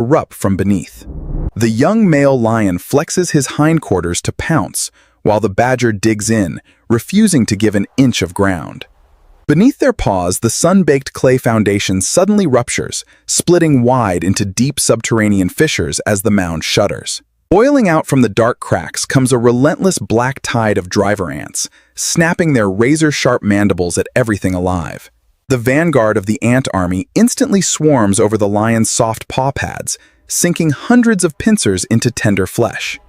erupt from beneath. The young male lion flexes his hindquarters to pounce, while the badger digs in, refusing to give an inch of ground. Beneath their paws, the sun-baked clay foundation suddenly ruptures, splitting wide into deep subterranean fissures as the mound shudders. Boiling out from the dark cracks comes a relentless black tide of driver ants, snapping their razor-sharp mandibles at everything alive. The vanguard of the ant army instantly swarms over the lion's soft paw pads, sinking hundreds of pincers into tender flesh.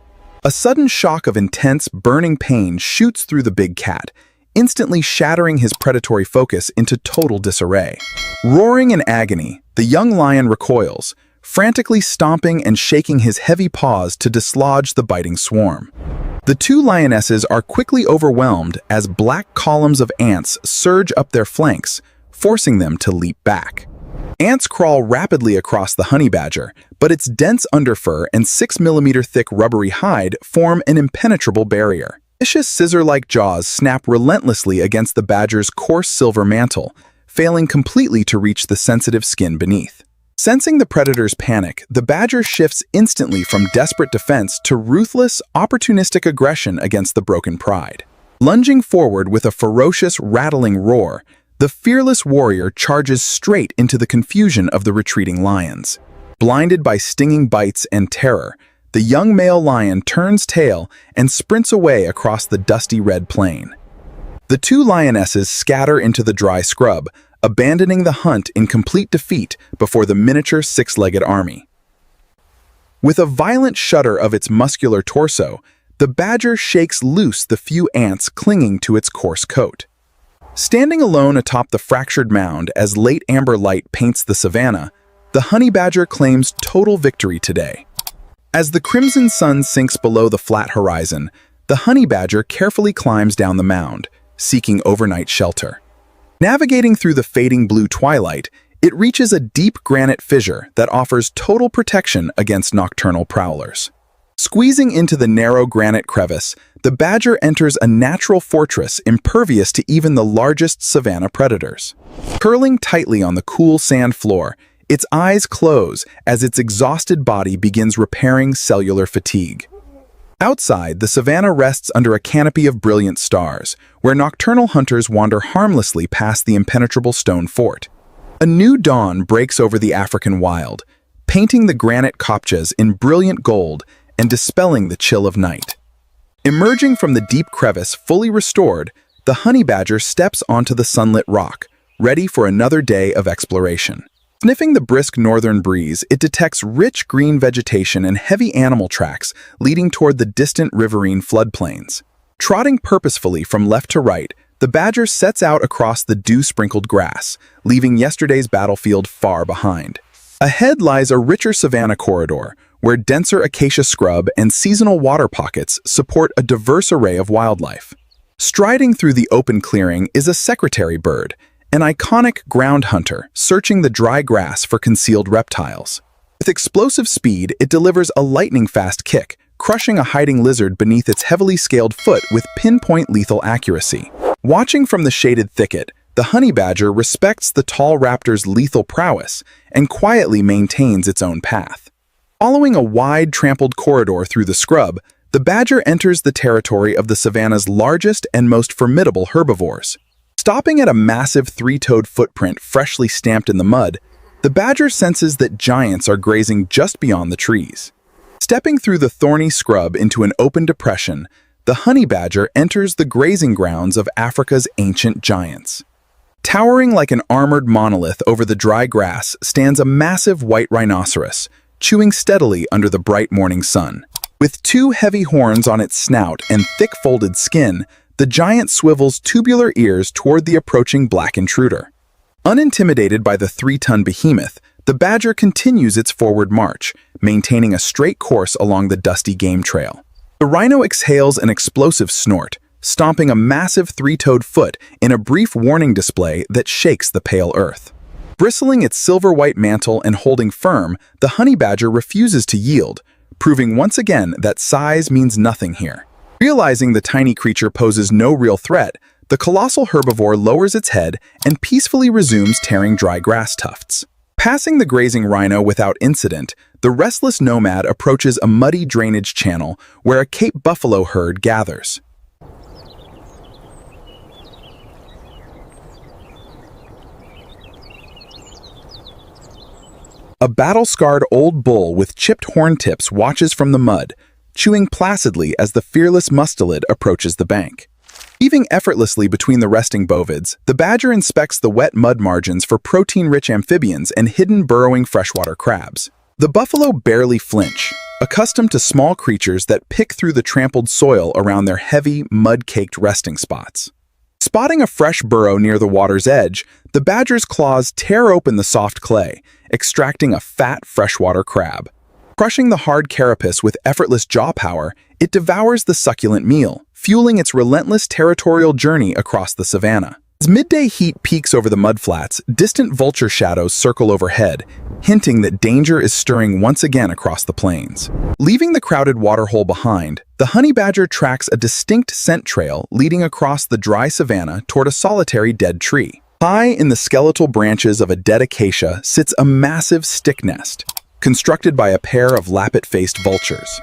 A sudden shock of intense, burning pain shoots through the big cat, instantly shattering his predatory focus into total disarray. Roaring in agony, the young lion recoils, frantically stomping and shaking his heavy paws to dislodge the biting swarm. The two lionesses are quickly overwhelmed as black columns of ants surge up their flanks, forcing them to leap back. Ants crawl rapidly across the honey badger, but its dense underfur and 6 mm thick rubbery hide form an impenetrable barrier. Vicious scissor-like jaws snap relentlessly against the badger's coarse silver mantle, failing completely to reach the sensitive skin beneath. Sensing the predator's panic, the badger shifts instantly from desperate defense to ruthless, opportunistic aggression against the broken pride. Lunging forward with a ferocious, rattling roar, the fearless warrior charges straight into the confusion of the retreating lions. Blinded by stinging bites and terror, the young male lion turns tail and sprints away across the dusty red plain. The two lionesses scatter into the dry scrub, abandoning the hunt in complete defeat before the miniature six-legged army. With a violent shudder of its muscular torso, the badger shakes loose the few ants clinging to its coarse coat. Standing alone atop the fractured mound as late amber light paints the savanna, the honey badger claims total victory today. As the crimson sun sinks below the flat horizon, the honey badger carefully climbs down the mound, seeking overnight shelter. Navigating through the fading blue twilight, it reaches a deep granite fissure that offers total protection against nocturnal prowlers. Squeezing into the narrow granite crevice, the badger enters a natural fortress impervious to even the largest savanna predators. Curling tightly on the cool sand floor, its eyes close as its exhausted body begins repairing cellular fatigue. Outside, the savanna rests under a canopy of brilliant stars, where nocturnal hunters wander harmlessly past the impenetrable stone fort. A new dawn breaks over the African wild, painting the granite kopjes in brilliant gold and dispelling the chill of night. Emerging from the deep crevice fully restored, the honey badger steps onto the sunlit rock, ready for another day of exploration. Sniffing the brisk northern breeze, it detects rich green vegetation and heavy animal tracks leading toward the distant riverine floodplains. Trotting purposefully from left to right, the badger sets out across the dew-sprinkled grass, leaving yesterday's battlefield far behind. Ahead lies a richer savanna corridor, where denser acacia scrub and seasonal water pockets support a diverse array of wildlife. Striding through the open clearing is a secretary bird, an iconic ground hunter searching the dry grass for concealed reptiles. With explosive speed, it delivers a lightning-fast kick, crushing a hiding lizard beneath its heavily scaled foot with pinpoint lethal accuracy. Watching from the shaded thicket, the honey badger respects the tall raptor's lethal prowess and quietly maintains its own path. Following a wide, trampled corridor through the scrub, the badger enters the territory of the savanna's largest and most formidable herbivores. Stopping at a massive three-toed footprint freshly stamped in the mud, the badger senses that giants are grazing just beyond the trees. Stepping through the thorny scrub into an open depression, the honey badger enters the grazing grounds of Africa's ancient giants. Towering like an armored monolith over the dry grass stands a massive white rhinoceros, chewing steadily under the bright morning sun. With two heavy horns on its snout and thick folded skin, the giant swivels tubular ears toward the approaching black intruder. Unintimidated by the 3-ton behemoth, the badger continues its forward march, maintaining a straight course along the dusty game trail. The rhino exhales an explosive snort, stomping a massive 3-toed foot in a brief warning display that shakes the pale earth. Bristling its silver-white mantle and holding firm, the honey badger refuses to yield, proving once again that size means nothing here. Realizing the tiny creature poses no real threat, the colossal herbivore lowers its head and peacefully resumes tearing dry grass tufts. Passing the grazing rhino without incident, the restless nomad approaches a muddy drainage channel where a Cape buffalo herd gathers. A battle-scarred old bull with chipped horn tips watches from the mud, chewing placidly as the fearless mustelid approaches the bank. Weaving effortlessly between the resting bovids, the badger inspects the wet mud margins for protein-rich amphibians and hidden burrowing freshwater crabs. The buffalo barely flinch, accustomed to small creatures that pick through the trampled soil around their heavy, mud-caked resting spots. Spotting a fresh burrow near the water's edge, the badger's claws tear open the soft clay, extracting a fat freshwater crab. Crushing the hard carapace with effortless jaw power, it devours the succulent meal, fueling its relentless territorial journey across the savanna. As midday heat peaks over the mudflats, distant vulture shadows circle overhead, hinting that danger is stirring once again across the plains. Leaving the crowded waterhole behind, the honey badger tracks a distinct scent trail leading across the dry savanna toward a solitary dead tree. High in the skeletal branches of a dead acacia sits a massive stick nest, constructed by a pair of lappet-faced vultures.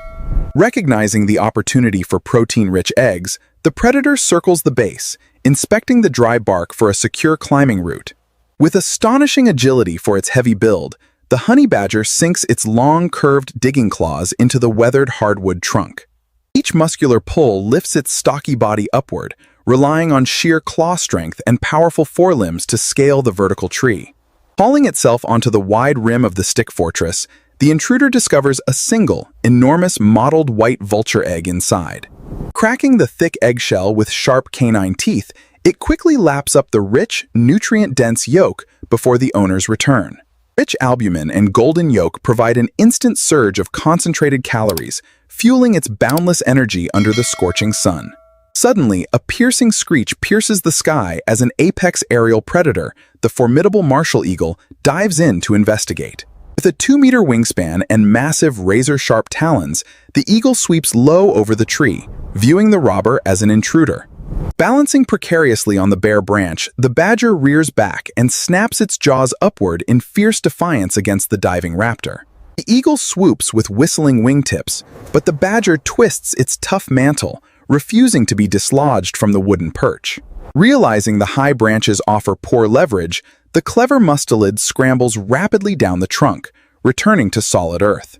Recognizing the opportunity for protein-rich eggs, the predator circles the base, inspecting the dry bark for a secure climbing route. With astonishing agility for its heavy build, the honey badger sinks its long, curved digging claws into the weathered hardwood trunk. Each muscular pull lifts its stocky body upward, relying on sheer claw strength and powerful forelimbs to scale the vertical tree. Hauling itself onto the wide rim of the stick fortress, the intruder discovers a single, enormous mottled white vulture egg inside. Cracking the thick eggshell with sharp canine teeth, it quickly laps up the rich, nutrient-dense yolk before the owner's return. Rich albumin and golden yolk provide an instant surge of concentrated calories, fueling its boundless energy under the scorching sun. Suddenly, a piercing screech pierces the sky as an apex aerial predator, the formidable martial eagle, dives in to investigate. With a 2-meter wingspan and massive razor-sharp talons, the eagle sweeps low over the tree, viewing the robber as an intruder. Balancing precariously on the bare branch, the badger rears back and snaps its jaws upward in fierce defiance against the diving raptor. The eagle swoops with whistling wingtips, but the badger twists its tough mantle, refusing to be dislodged from the wooden perch. Realizing the high branches offer poor leverage, the clever mustelid scrambles rapidly down the trunk, returning to solid earth.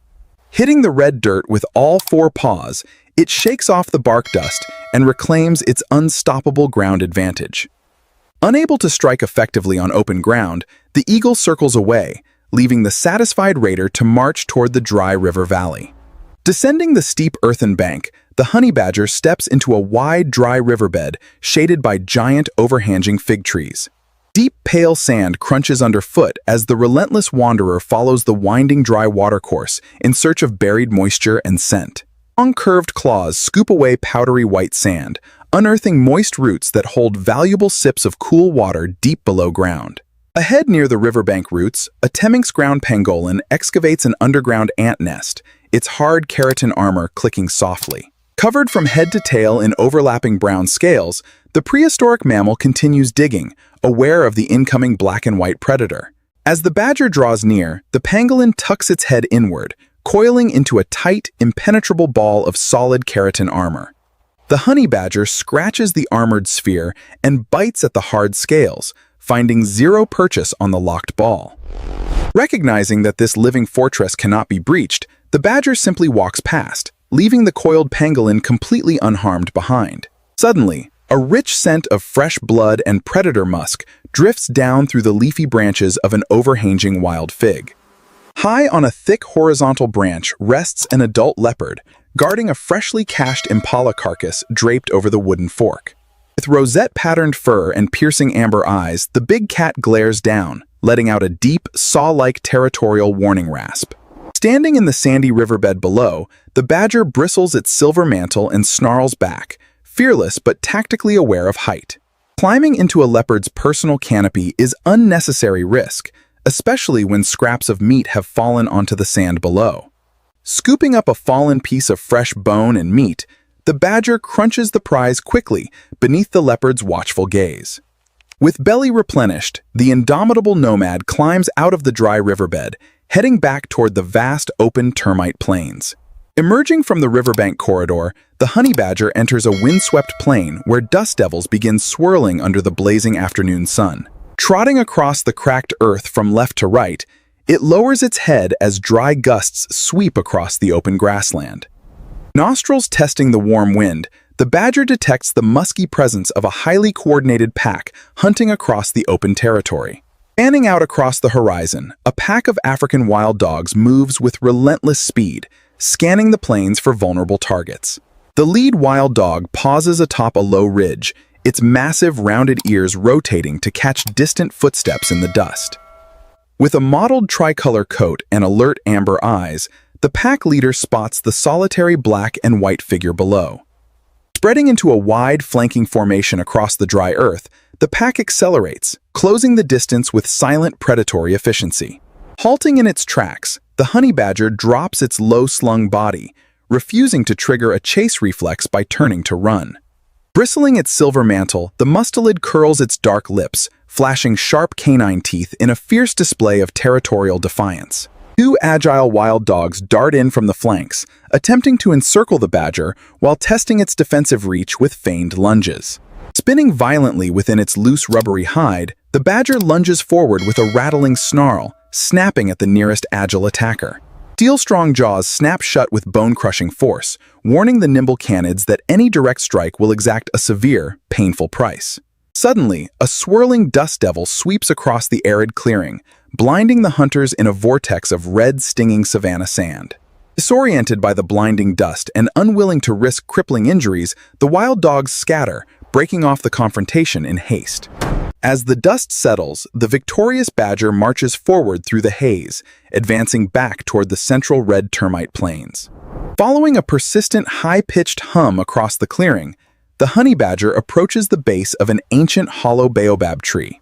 Hitting the red dirt with all 4 paws, it shakes off the bark dust and reclaims its unstoppable ground advantage. Unable to strike effectively on open ground, the eagle circles away, leaving the satisfied raider to march toward the dry river valley. Descending the steep earthen bank, the honey badger steps into a wide, dry riverbed shaded by giant, overhanging fig trees. Deep, pale sand crunches underfoot as the relentless wanderer follows the winding dry watercourse in search of buried moisture and scent. Long, curved claws scoop away powdery white sand, unearthing moist roots that hold valuable sips of cool water deep below ground. Ahead near the riverbank roots, a Temminck's ground pangolin excavates an underground ant nest, its hard keratin armor clicking softly. Covered from head to tail in overlapping brown scales, the prehistoric mammal continues digging, aware of the incoming black and white predator. As the badger draws near, the pangolin tucks its head inward, coiling into a tight, impenetrable ball of solid keratin armor. The honey badger scratches the armored sphere and bites at the hard scales, finding zero purchase on the locked ball. Recognizing that this living fortress cannot be breached, the badger simply walks past, leaving the coiled pangolin completely unharmed behind. Suddenly, a rich scent of fresh blood and predator musk drifts down through the leafy branches of an overhanging wild fig. High on a thick horizontal branch rests an adult leopard, guarding a freshly cached impala carcass draped over the wooden fork. With rosette-patterned fur and piercing amber eyes, the big cat glares down, letting out a deep, saw-like territorial warning rasp. Standing in the sandy riverbed below, the badger bristles its silver mantle and snarls back, fearless but tactically aware of height. Climbing into a leopard's personal canopy is unnecessary risk, especially when scraps of meat have fallen onto the sand below. Scooping up a fallen piece of fresh bone and meat, the badger crunches the prize quickly beneath the leopard's watchful gaze. With belly replenished, the indomitable nomad climbs out of the dry riverbed, heading back toward the vast open termite plains. Emerging from the riverbank corridor, the honey badger enters a windswept plain where dust devils begin swirling under the blazing afternoon sun. Trotting across the cracked earth from left to right, it lowers its head as dry gusts sweep across the open grassland. Nostrils testing the warm wind, the badger detects the musky presence of a highly coordinated pack hunting across the open territory. Fanning out across the horizon, a pack of African wild dogs moves with relentless speed, scanning the plains for vulnerable targets. The lead wild dog pauses atop a low ridge, its massive rounded ears rotating to catch distant footsteps in the dust. With a mottled tricolor coat and alert amber eyes, the pack leader spots the solitary black and white figure below. Spreading into a wide flanking formation across the dry earth, the pack accelerates, closing the distance with silent predatory efficiency. Halting in its tracks, the honey badger drops its low-slung body, refusing to trigger a chase reflex by turning to run. Bristling its silver mantle, the mustelid curls its dark lips, flashing sharp canine teeth in a fierce display of territorial defiance. Two agile wild dogs dart in from the flanks, attempting to encircle the badger while testing its defensive reach with feigned lunges. Spinning violently within its loose rubbery hide, the badger lunges forward with a rattling snarl, snapping at the nearest agile attacker. Steel-strong jaws snap shut with bone-crushing force, warning the nimble canids that any direct strike will exact a severe, painful price. Suddenly, a swirling dust devil sweeps across the arid clearing, blinding the hunters in a vortex of red, stinging savanna sand. Disoriented by the blinding dust and unwilling to risk crippling injuries, the wild dogs scatter, breaking off the confrontation in haste. As the dust settles, the victorious badger marches forward through the haze, advancing back toward the central red termite plains. Following a persistent high-pitched hum across the clearing, the honey badger approaches the base of an ancient hollow baobab tree.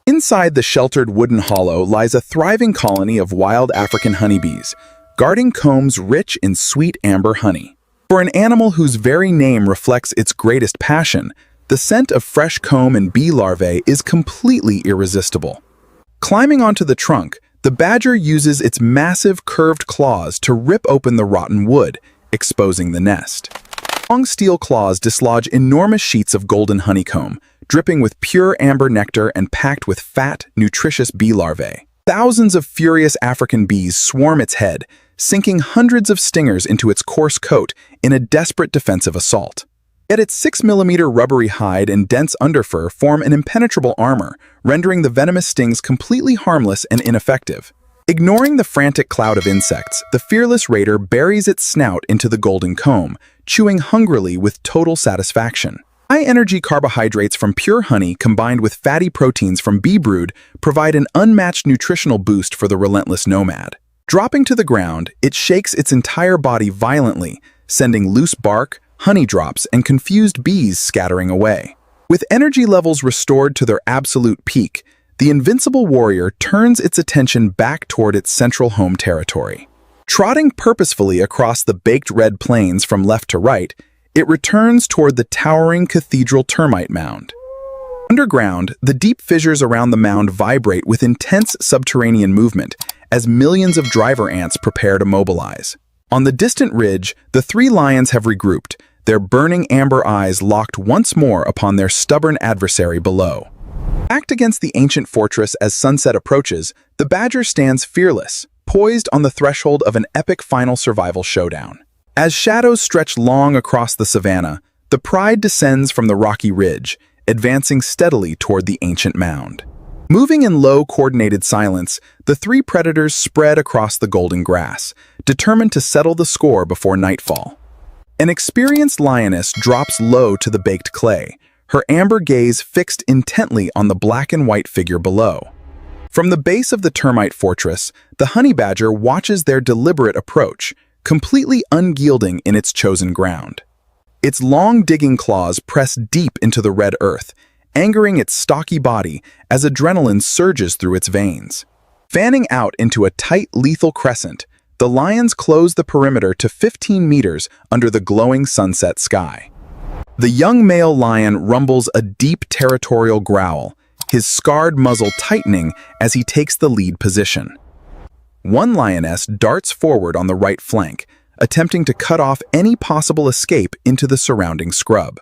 Inside the sheltered wooden hollow lies a thriving colony of wild African honeybees, guarding combs rich in sweet amber honey. For an animal whose very name reflects its greatest passion, the scent of fresh comb and bee larvae is completely irresistible. Climbing onto the trunk, the badger uses its massive curved claws to rip open the rotten wood, exposing the nest. Long steel claws dislodge enormous sheets of golden honeycomb, dripping with pure amber nectar and packed with fat, nutritious bee larvae. Thousands of furious African bees swarm its head, sinking hundreds of stingers into its coarse coat in a desperate defensive assault. Yet its 6mm rubbery hide and dense underfur form an impenetrable armor, rendering the venomous stings completely harmless and ineffective. Ignoring the frantic cloud of insects, the fearless raider buries its snout into the golden comb, chewing hungrily with total satisfaction. High-energy carbohydrates from pure honey combined with fatty proteins from bee brood provide an unmatched nutritional boost for the relentless nomad. Dropping to the ground, it shakes its entire body violently, sending loose bark, honey drops, and confused bees scattering away. With energy levels restored to their absolute peak, the invincible warrior turns its attention back toward its central home territory. Trotting purposefully across the baked red plains from left to right, it returns toward the towering cathedral termite mound. Underground, the deep fissures around the mound vibrate with intense subterranean movement as millions of driver ants prepare to mobilize. On the distant ridge, the three lions have regrouped, their burning amber eyes locked once more upon their stubborn adversary below. Backed against the ancient fortress as sunset approaches, the badger stands fearless, poised on the threshold of an epic final survival showdown. As shadows stretch long across the savanna, the pride descends from the rocky ridge, advancing steadily toward the ancient mound. Moving in low, coordinated silence, the three predators spread across the golden grass, determined to settle the score before nightfall. An experienced lioness drops low to the baked clay, her amber gaze fixed intently on the black and white figure below. From the base of the termite fortress, the honey badger watches their deliberate approach, completely unyielding in its chosen ground. Its long digging claws press deep into the red earth, angering its stocky body as adrenaline surges through its veins. Fanning out into a tight, lethal crescent, the lions close the perimeter to 15 meters under the glowing sunset sky. The young male lion rumbles a deep territorial growl, his scarred muzzle tightening as he takes the lead position. one lioness darts forward on the right flank, attempting to cut off any possible escape into the surrounding scrub.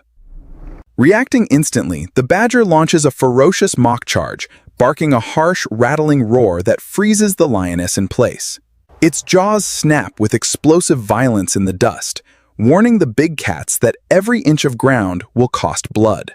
Reacting instantly, the badger launches a ferocious mock charge, barking a harsh, rattling roar that freezes the lioness in place. Its jaws snap with explosive violence in the dust, warning the big cats that every inch of ground will cost blood.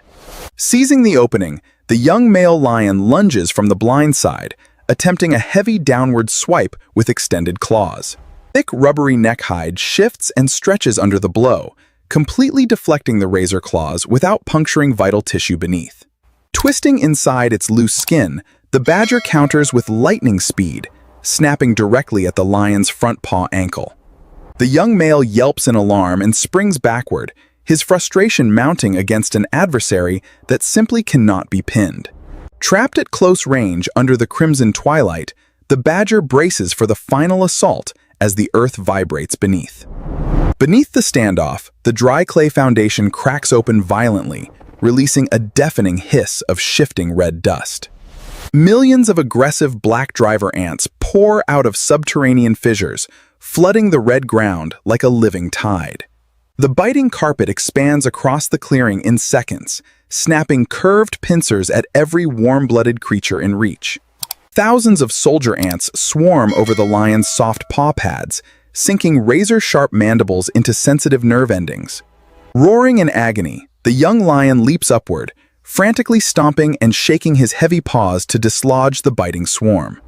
Seizing the opening, the young male lion lunges from the blind side, attempting a heavy downward swipe with extended claws. Thick, rubbery neck hide shifts and stretches under the blow, completely deflecting the razor claws without puncturing vital tissue beneath. Twisting inside its loose skin, the badger counters with lightning speed, snapping directly at the lion's front paw ankle. The young male yelps in alarm and springs backward, his frustration mounting against an adversary that simply cannot be pinned. Trapped at close range under the crimson twilight, the badger braces for the final assault as the earth vibrates beneath. Beneath the standoff, the dry clay foundation cracks open violently, releasing a deafening hiss of shifting red dust. Millions of aggressive black driver ants pour out of subterranean fissures, flooding the red ground like a living tide. The biting carpet expands across the clearing in seconds, snapping curved pincers at every warm-blooded creature in reach. Thousands of soldier ants swarm over the lion's soft paw pads, sinking razor-sharp mandibles into sensitive nerve endings. Roaring in agony, the young lion leaps upward, frantically stomping and shaking his heavy paws to dislodge the biting swarm.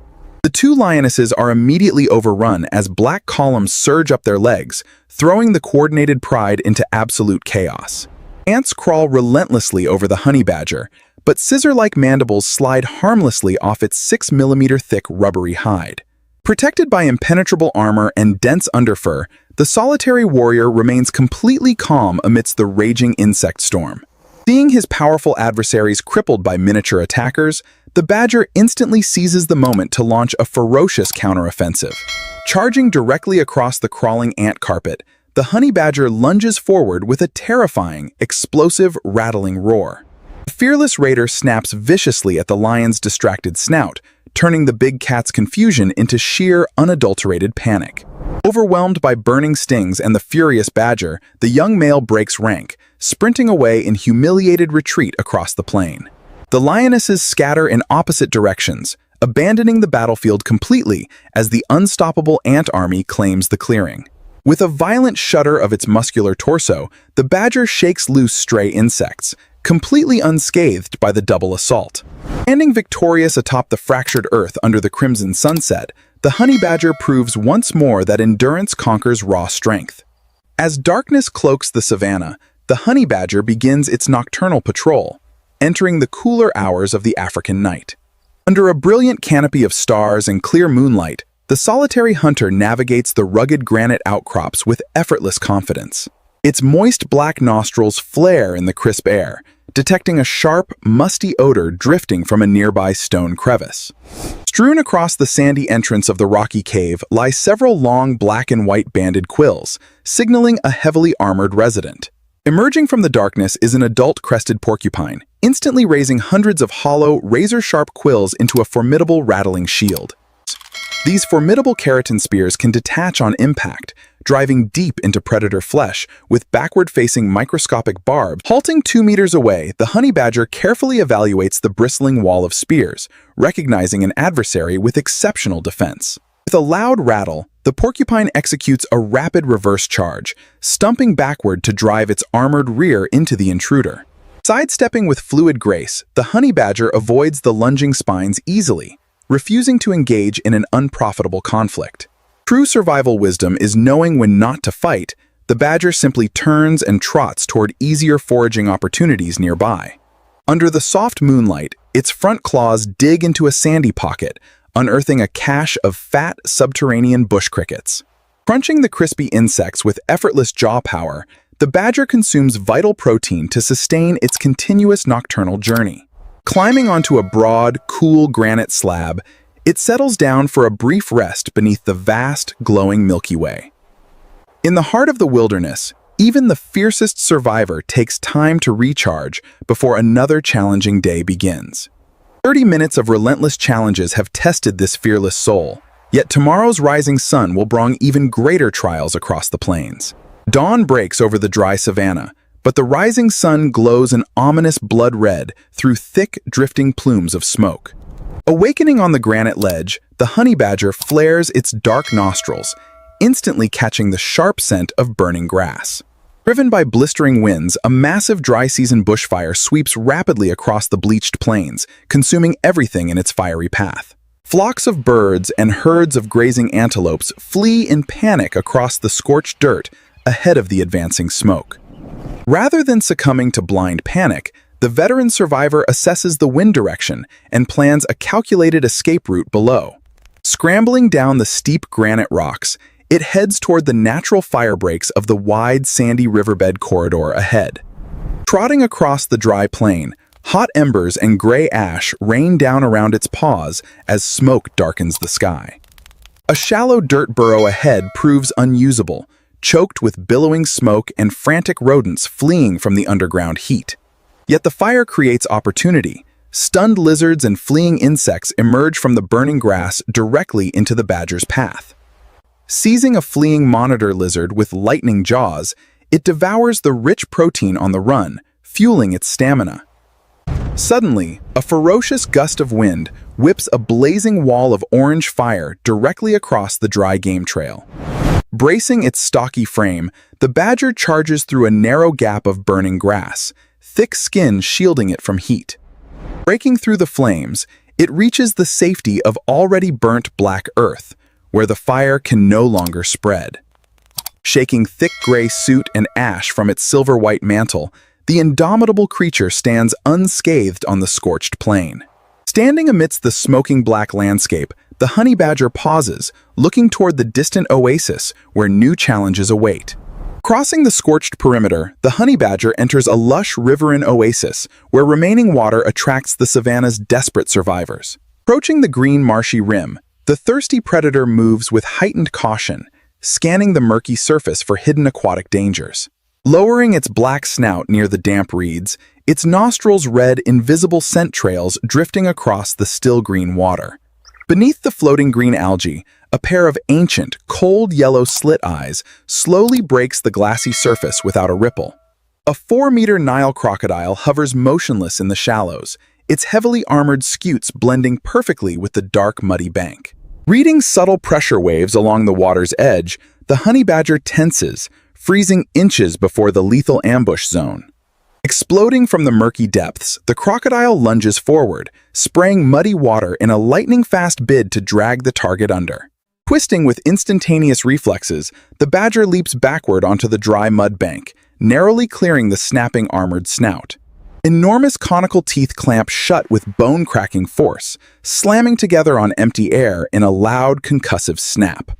The two lionesses are immediately overrun as black columns surge up their legs, throwing the coordinated pride into absolute chaos. Ants crawl relentlessly over the honey badger, but scissor-like mandibles slide harmlessly off its 6mm thick rubbery hide. Protected by impenetrable armor and dense underfur, the solitary warrior remains completely calm amidst the raging insect storm. Seeing his powerful adversaries crippled by miniature attackers, the badger instantly seizes the moment to launch a ferocious counteroffensive. Charging directly across the crawling ant carpet, the honey badger lunges forward with a terrifying, explosive, rattling roar. The fearless raider snaps viciously at the lion's distracted snout, turning the big cat's confusion into sheer, unadulterated panic. Overwhelmed by burning stings and the furious badger, the young male breaks rank, sprinting away in humiliated retreat across the plain. The lionesses scatter in opposite directions, abandoning the battlefield completely as the unstoppable ant army claims the clearing. With a violent shudder of its muscular torso, the badger shakes loose stray insects, completely unscathed by the double assault. Standing victorious atop the fractured earth under the crimson sunset, the honey badger proves once more that endurance conquers raw strength. As darkness cloaks the savanna, the honey badger begins its nocturnal patrol, entering the cooler hours of the African night. Under a brilliant canopy of stars and clear moonlight, the solitary hunter navigates the rugged granite outcrops with effortless confidence. Its moist black nostrils flare in the crisp air, detecting a sharp, musty odor drifting from a nearby stone crevice. Strewn across the sandy entrance of the rocky cave lie several long black and white banded quills, signaling a heavily armored resident. Emerging from the darkness is an adult crested porcupine, instantly raising hundreds of hollow, razor-sharp quills into a formidable rattling shield. These formidable keratin spears can detach on impact, driving deep into predator flesh with backward-facing microscopic barbs. Halting 2 meters away, the honey badger carefully evaluates the bristling wall of spears, recognizing an adversary with exceptional defense. With a loud rattle, the porcupine executes a rapid reverse charge, stumping backward to drive its armored rear into the intruder. Sidestepping with fluid grace, the honey badger avoids the lunging spines easily, refusing to engage in an unprofitable conflict. True survival wisdom is knowing when not to fight. The badger simply turns and trots toward easier foraging opportunities nearby. Under the soft moonlight, its front claws dig into a sandy pocket, unearthing a cache of fat subterranean bush crickets. Crunching the crispy insects with effortless jaw power, the badger consumes vital protein to sustain its continuous nocturnal journey. Climbing onto a broad, cool granite slab, it settles down for a brief rest beneath the vast, glowing Milky Way. In the heart of the wilderness, even the fiercest survivor takes time to recharge before another challenging day begins. 30 minutes of relentless challenges have tested this fearless soul, Yet tomorrow's rising sun will bring even greater trials across the plains. Dawn breaks over the dry savanna, but the rising sun glows an ominous blood red through thick, drifting plumes of smoke. Awakening on the granite ledge, the honey badger flares its dark nostrils, instantly catching the sharp scent of burning grass. Driven by blistering winds, a massive dry-season bushfire sweeps rapidly across the bleached plains, consuming everything in its fiery path. Flocks of birds and herds of grazing antelopes flee in panic across the scorched dirt ahead of the advancing smoke. Rather than succumbing to blind panic, the veteran survivor assesses the wind direction and plans a calculated escape route below. Scrambling down the steep granite rocks, it heads toward the natural firebreaks of the wide, sandy riverbed corridor ahead. Trotting across the dry plain, hot embers and gray ash rain down around its paws as smoke darkens the sky. A shallow dirt burrow ahead proves unusable, choked with billowing smoke and frantic rodents fleeing from the underground heat. Yet the fire creates opportunity. Stunned lizards and fleeing insects emerge from the burning grass directly into the badger's path. Seizing a fleeing monitor lizard with lightning jaws, it devours the rich protein on the run, fueling its stamina. Suddenly, a ferocious gust of wind whips a blazing wall of orange fire directly across the dry game trail. Bracing its stocky frame, the badger charges through a narrow gap of burning grass, thick skin shielding it from heat. Breaking through the flames, it reaches the safety of already burnt black earth, where the fire can no longer spread. Shaking thick gray soot and ash from its silver-white mantle, the indomitable creature stands unscathed on the scorched plain. Standing amidst the smoking black landscape, the honey badger pauses, looking toward the distant oasis where new challenges await. Crossing the scorched perimeter, the honey badger enters a lush riverine oasis where remaining water attracts the savanna's desperate survivors. Approaching the green marshy rim, the thirsty predator moves with heightened caution, scanning the murky surface for hidden aquatic dangers. Lowering its black snout near the damp reeds, its nostrils read invisible scent trails drifting across the still green water. Beneath the floating green algae, a pair of ancient, cold yellow slit eyes slowly breaks the glassy surface without a ripple. A 4-meter Nile crocodile hovers motionless in the shallows, its heavily armored scutes blending perfectly with the dark, muddy bank. Reading subtle pressure waves along the water's edge, the honey badger tenses, freezing inches before the lethal ambush zone. Exploding from the murky depths, the crocodile lunges forward, spraying muddy water in a lightning-fast bid to drag the target under. Twisting with instantaneous reflexes, the badger leaps backward onto the dry mud bank, narrowly clearing the snapping armored snout. Enormous conical teeth clamp shut with bone-cracking force, slamming together on empty air in a loud, concussive snap.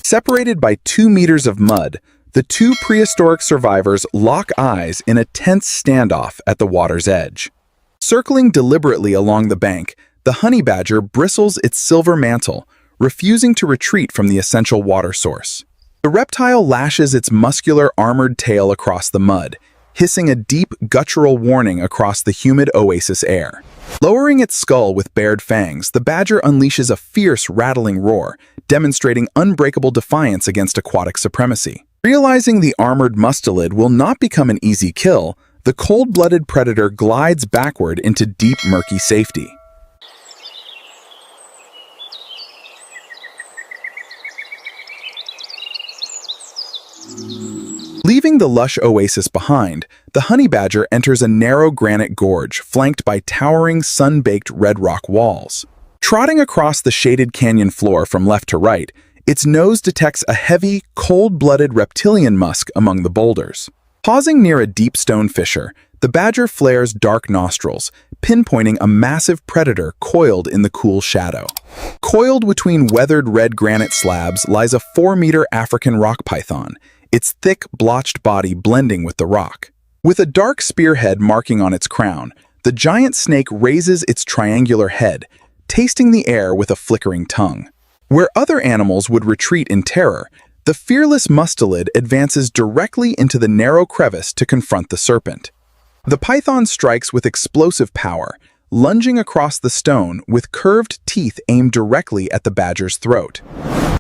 Separated by 2 meters of mud, the two prehistoric survivors lock eyes in a tense standoff at the water's edge. Circling deliberately along the bank, the honey badger bristles its silver mantle, refusing to retreat from the essential water source. The reptile lashes its muscular, armored tail across the mud, hissing a deep, guttural warning across the humid oasis air. Lowering its skull with bared fangs, the badger unleashes a fierce, rattling roar, demonstrating unbreakable defiance against aquatic supremacy. Realizing the armored mustelid will not become an easy kill, the cold-blooded predator glides backward into deep, murky safety. Leaving the lush oasis behind, the honey badger enters a narrow granite gorge flanked by towering, sun-baked red rock walls. Trotting across the shaded canyon floor from left to right, its nose detects a heavy, cold-blooded reptilian musk among the boulders. Pausing near a deep stone fissure, the badger flares dark nostrils, pinpointing a massive predator coiled in the cool shadow. Coiled between weathered red granite slabs lies a 4-meter African rock python, its thick, blotched body blending with the rock. With a dark spearhead marking on its crown, the giant snake raises its triangular head, tasting the air with a flickering tongue. Where other animals would retreat in terror, the fearless mustelid advances directly into the narrow crevice to confront the serpent. The python strikes with explosive power, lunging across the stone with curved teeth aimed directly at the badger's throat.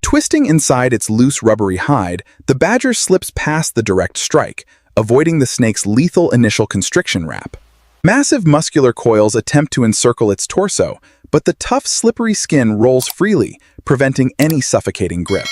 Twisting inside its loose rubbery hide, the badger slips past the direct strike, avoiding the snake's lethal initial constriction wrap. Massive muscular coils attempt to encircle its torso, but the tough, slippery skin rolls freely, preventing any suffocating grip.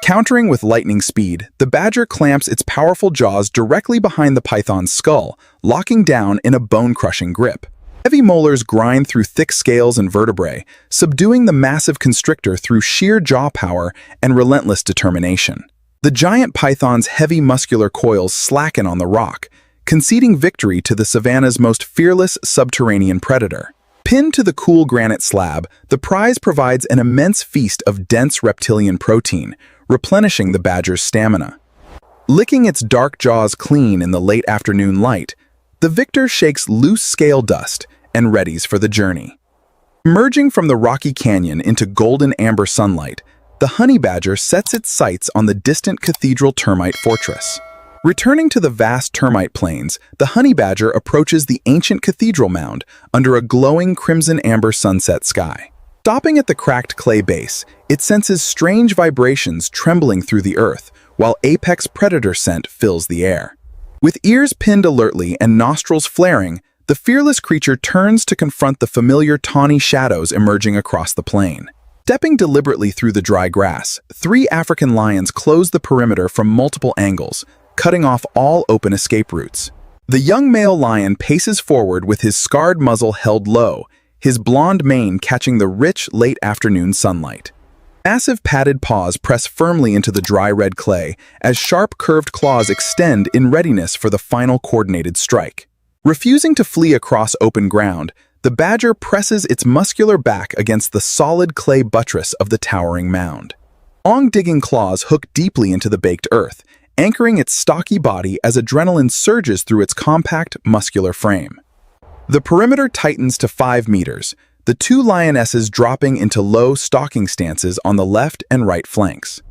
Countering with lightning speed, the badger clamps its powerful jaws directly behind the python's skull, locking down in a bone-crushing grip. Heavy molars grind through thick scales and vertebrae, subduing the massive constrictor through sheer jaw power and relentless determination. The giant python's heavy muscular coils slacken on the rock, conceding victory to the savanna's most fearless subterranean predator. Pinned to the cool granite slab, the prize provides an immense feast of dense reptilian protein, replenishing the badger's stamina. Licking its dark jaws clean in the late afternoon light, the victor shakes loose scale dust and readies for the journey. Emerging from the rocky canyon into golden amber sunlight, the honey badger sets its sights on the distant cathedral termite fortress. Returning to the vast termite plains, the honey badger approaches the ancient cathedral mound under a glowing crimson-amber sunset sky. Stopping at the cracked clay base, it senses strange vibrations trembling through the earth, while apex predator scent fills the air. With ears pinned alertly and nostrils flaring, the fearless creature turns to confront the familiar tawny shadows emerging across the plain. Stepping deliberately through the dry grass, 3 African lions close the perimeter from multiple angles, cutting off all open escape routes. The young male lion paces forward with his scarred muzzle held low, his blonde mane catching the rich, late afternoon sunlight. Massive padded paws press firmly into the dry red clay as sharp curved claws extend in readiness for the final coordinated strike. Refusing to flee across open ground, the badger presses its muscular back against the solid clay buttress of the towering mound. Long digging claws hook deeply into the baked earth, anchoring its stocky body as adrenaline surges through its compact, muscular frame. The perimeter tightens to 5 meters, the 2 lionesses dropping into low stalking stances on the left and right flanks.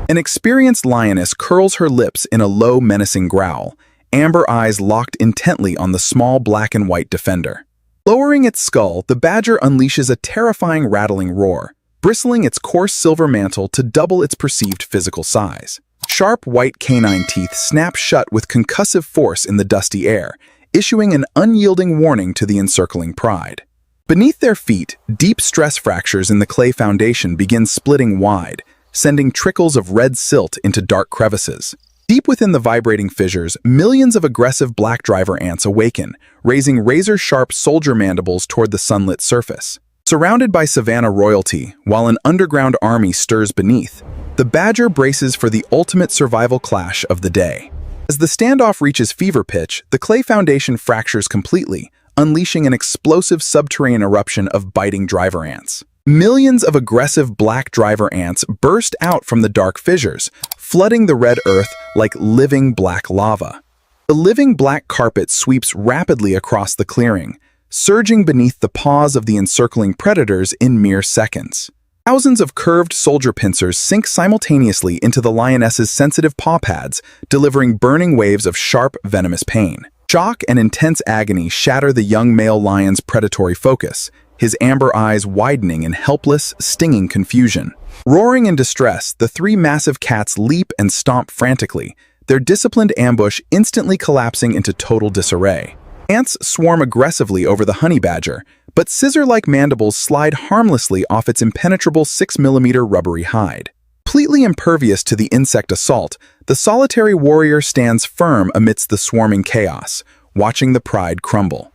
An experienced lioness curls her lips in a low, menacing growl, amber eyes locked intently on the small black and white defender. Lowering its skull, the badger unleashes a terrifying rattling roar, bristling its coarse silver mantle to double its perceived physical size. Sharp white canine teeth snap shut with concussive force in the dusty air, issuing an unyielding warning to the encircling pride. Beneath their feet, deep stress fractures in the clay foundation begin splitting wide, sending trickles of red silt into dark crevices. Deep within the vibrating fissures, millions of aggressive black driver ants awaken, raising razor-sharp soldier mandibles toward the sunlit surface. Surrounded by savanna royalty, while an underground army stirs beneath, the badger braces for the ultimate survival clash of the day. As the standoff reaches fever pitch, the clay foundation fractures completely, unleashing an explosive subterranean eruption of biting driver ants. Millions of aggressive black driver ants burst out from the dark fissures, flooding the red earth like living black lava. The living black carpet sweeps rapidly across the clearing, surging beneath the paws of the encircling predators in mere seconds. Thousands of curved soldier pincers sink simultaneously into the lioness's sensitive paw pads, delivering burning waves of sharp, venomous pain. Shock and intense agony shatter the young male lion's predatory focus, his amber eyes widening in helpless, stinging confusion. Roaring in distress, the 3 massive cats leap and stomp frantically, their disciplined ambush instantly collapsing into total disarray. Ants swarm aggressively over the honey badger, but scissor-like mandibles slide harmlessly off its impenetrable 6mm rubbery hide. Completely impervious to the insect assault, the solitary warrior stands firm amidst the swarming chaos, watching the pride crumble.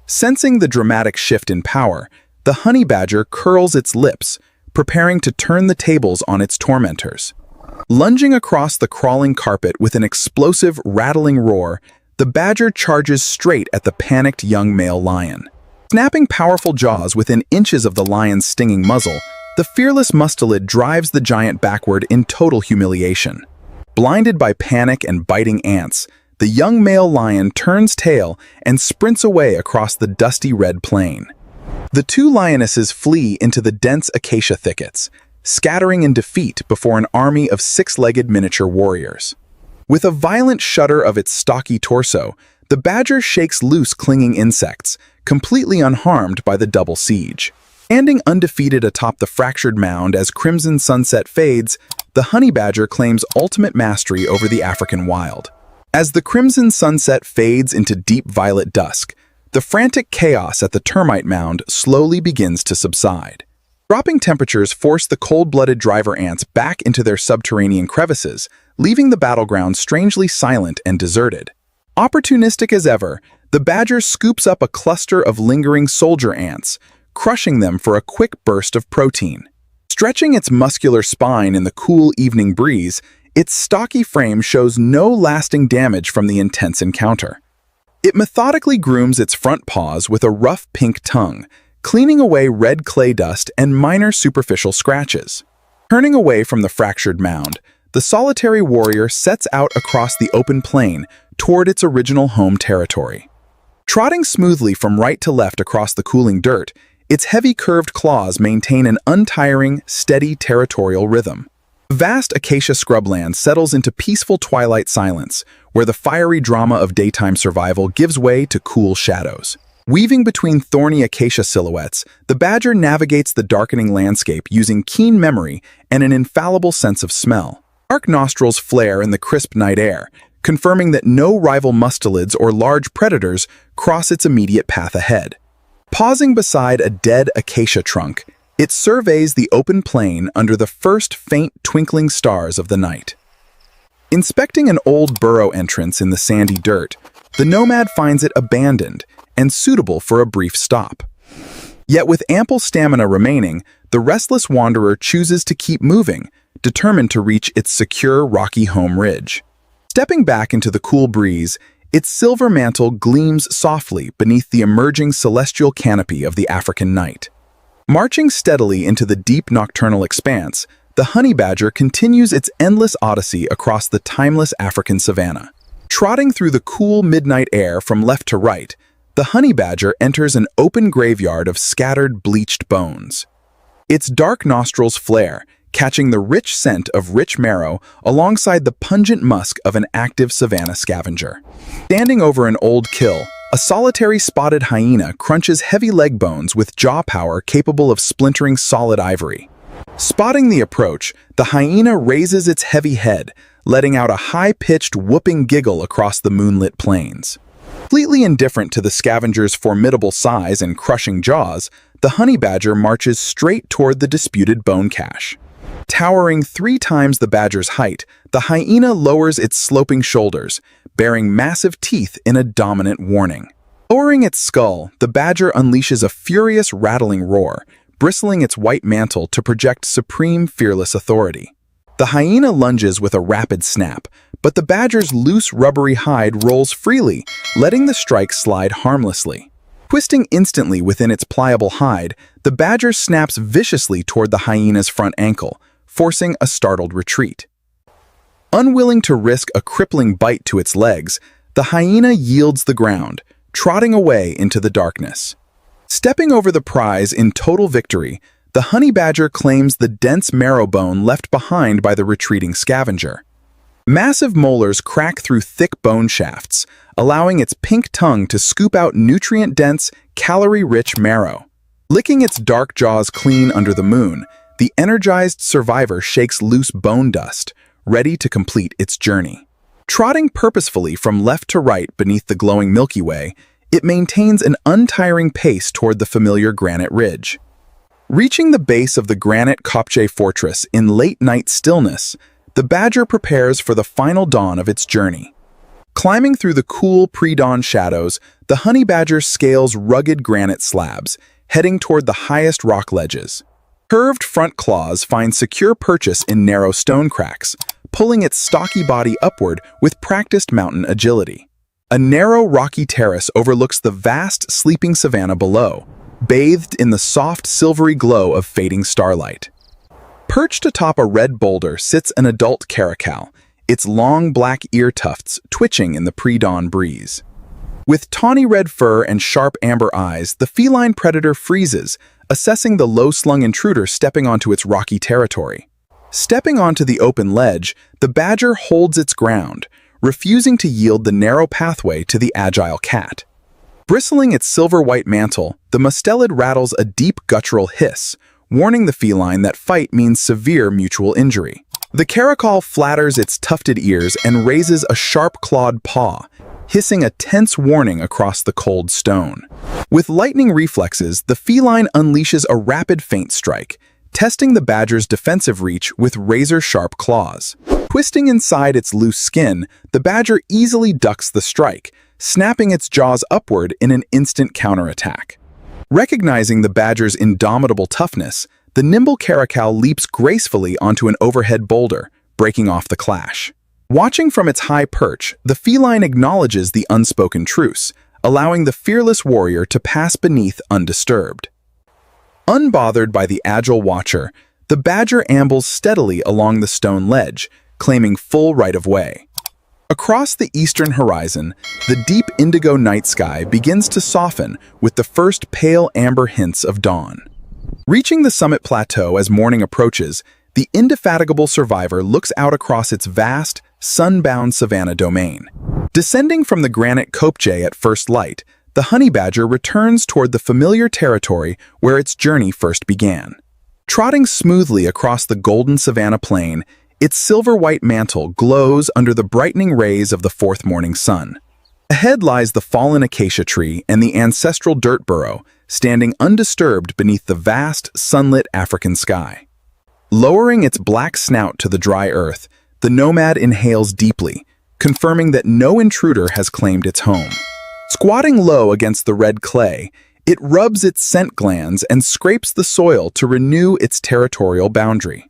Sensing the dramatic shift in power, the honey badger curls its lips, preparing to turn the tables on its tormentors. Lunging across the crawling carpet with an explosive, rattling roar, the badger charges straight at the panicked young male lion. Snapping powerful jaws within inches of the lion's stinging muzzle, the fearless mustelid drives the giant backward in total humiliation. Blinded by panic and biting ants, the young male lion turns tail and sprints away across the dusty red plain. The 2 lionesses flee into the dense acacia thickets, scattering in defeat before an army of 6-legged miniature warriors. With a violent shudder of its stocky torso, the badger shakes loose clinging insects, completely unharmed by the double siege. Standing undefeated atop the fractured mound as crimson sunset fades, the honey badger claims ultimate mastery over the African wild. As the crimson sunset fades into deep violet dusk, the frantic chaos at the termite mound slowly begins to subside. Dropping temperatures force the cold-blooded driver ants back into their subterranean crevices, leaving the battleground strangely silent and deserted. Opportunistic as ever, the badger scoops up a cluster of lingering soldier ants, crushing them for a quick burst of protein. Stretching its muscular spine in the cool evening breeze, its stocky frame shows no lasting damage from the intense encounter. It methodically grooms its front paws with a rough pink tongue, cleaning away red clay dust and minor superficial scratches. Turning away from the fractured mound, the solitary warrior sets out across the open plain toward its original home territory. Trotting smoothly from right to left across the cooling dirt, its heavy curved claws maintain an untiring, steady territorial rhythm. The vast acacia scrubland settles into peaceful twilight silence, where the fiery drama of daytime survival gives way to cool shadows. Weaving between thorny acacia silhouettes, the badger navigates the darkening landscape using keen memory and an infallible sense of smell. Dark nostrils flare in the crisp night air, confirming that no rival mustelids or large predators cross its immediate path ahead. Pausing beside a dead acacia trunk, it surveys the open plain under the first faint twinkling stars of the night. Inspecting an old burrow entrance in the sandy dirt, the nomad finds it abandoned and suitable for a brief stop. Yet with ample stamina remaining, the restless wanderer chooses to keep moving, determined to reach its secure rocky home ridge. Stepping back into the cool breeze, its silver mantle gleams softly beneath the emerging celestial canopy of the African night. Marching steadily into the deep nocturnal expanse, the honey badger continues its endless odyssey across the timeless African savanna. Trotting through the cool midnight air from left to right, the honey badger enters an open graveyard of scattered, bleached bones. Its dark nostrils flare, catching the rich scent of rich marrow alongside the pungent musk of an active savanna scavenger. Standing over an old kill, a solitary spotted hyena crunches heavy leg bones with jaw power capable of splintering solid ivory. Spotting the approach, the hyena raises its heavy head, letting out a high-pitched whooping giggle across the moonlit plains. Completely indifferent to the scavenger's formidable size and crushing jaws, the honey badger marches straight toward the disputed bone cache. Towering 3 times the badger's height, the hyena lowers its sloping shoulders, baring massive teeth in a dominant warning. Lowering its skull, the badger unleashes a furious rattling roar, bristling its white mantle to project supreme fearless authority. The hyena lunges with a rapid snap, but the badger's loose rubbery hide rolls freely, letting the strike slide harmlessly. Twisting instantly within its pliable hide, the badger snaps viciously toward the hyena's front ankle, forcing a startled retreat. Unwilling to risk a crippling bite to its legs, the hyena yields the ground, trotting away into the darkness. Stepping over the prize in total victory, the honey badger claims the dense marrow bone left behind by the retreating scavenger. Massive molars crack through thick bone shafts, allowing its pink tongue to scoop out nutrient-dense, calorie-rich marrow. Licking its dark jaws clean under the moon, the energized survivor shakes loose bone dust, ready to complete its journey. Trotting purposefully from left to right beneath the glowing Milky Way, it maintains an untiring pace toward the familiar granite ridge. Reaching the base of the granite Kopje fortress in late-night stillness, the badger prepares for the final dawn of its journey. Climbing through the cool pre-dawn shadows, the honey badger scales rugged granite slabs, heading toward the highest rock ledges. Curved front claws find secure purchase in narrow stone cracks, pulling its stocky body upward with practiced mountain agility. A narrow rocky terrace overlooks the vast sleeping savanna below, bathed in the soft silvery glow of fading starlight. Perched atop a red boulder sits an adult caracal, its long black ear tufts twitching in the pre-dawn breeze. With tawny red fur and sharp amber eyes, the feline predator freezes, assessing the low-slung intruder stepping onto its rocky territory. Stepping onto the open ledge, the badger holds its ground, refusing to yield the narrow pathway to the agile cat. Bristling its silver-white mantle, the mustelid rattles a deep guttural hiss, warning the feline that fight means severe mutual injury. The caracal flatters its tufted ears and raises a sharp-clawed paw, hissing a tense warning across the cold stone. With lightning reflexes, the feline unleashes a rapid feint strike, testing the badger's defensive reach with razor-sharp claws. Twisting inside its loose skin, the badger easily ducks the strike, snapping its jaws upward in an instant counterattack. Recognizing the badger's indomitable toughness, the nimble caracal leaps gracefully onto an overhead boulder, breaking off the clash. Watching from its high perch, the feline acknowledges the unspoken truce, allowing the fearless warrior to pass beneath undisturbed. Unbothered by the agile watcher, the badger ambles steadily along the stone ledge, claiming full right-of-way. Across the eastern horizon, the deep indigo night sky begins to soften with the first pale amber hints of dawn. Reaching the summit plateau as morning approaches, the indefatigable survivor looks out across its vast, sun-bound savanna domain. Descending from the granite kopje at first light, the honey badger returns toward the familiar territory where its journey first began. Trotting smoothly across the golden savanna plain, its silver-white mantle glows under the brightening rays of the fourth morning sun. Ahead lies the fallen acacia tree and the ancestral dirt burrow, standing undisturbed beneath the vast, sunlit African sky. Lowering its black snout to the dry earth, the nomad inhales deeply, confirming that no intruder has claimed its home. Squatting low against the red clay, it rubs its scent glands and scrapes the soil to renew its territorial boundary.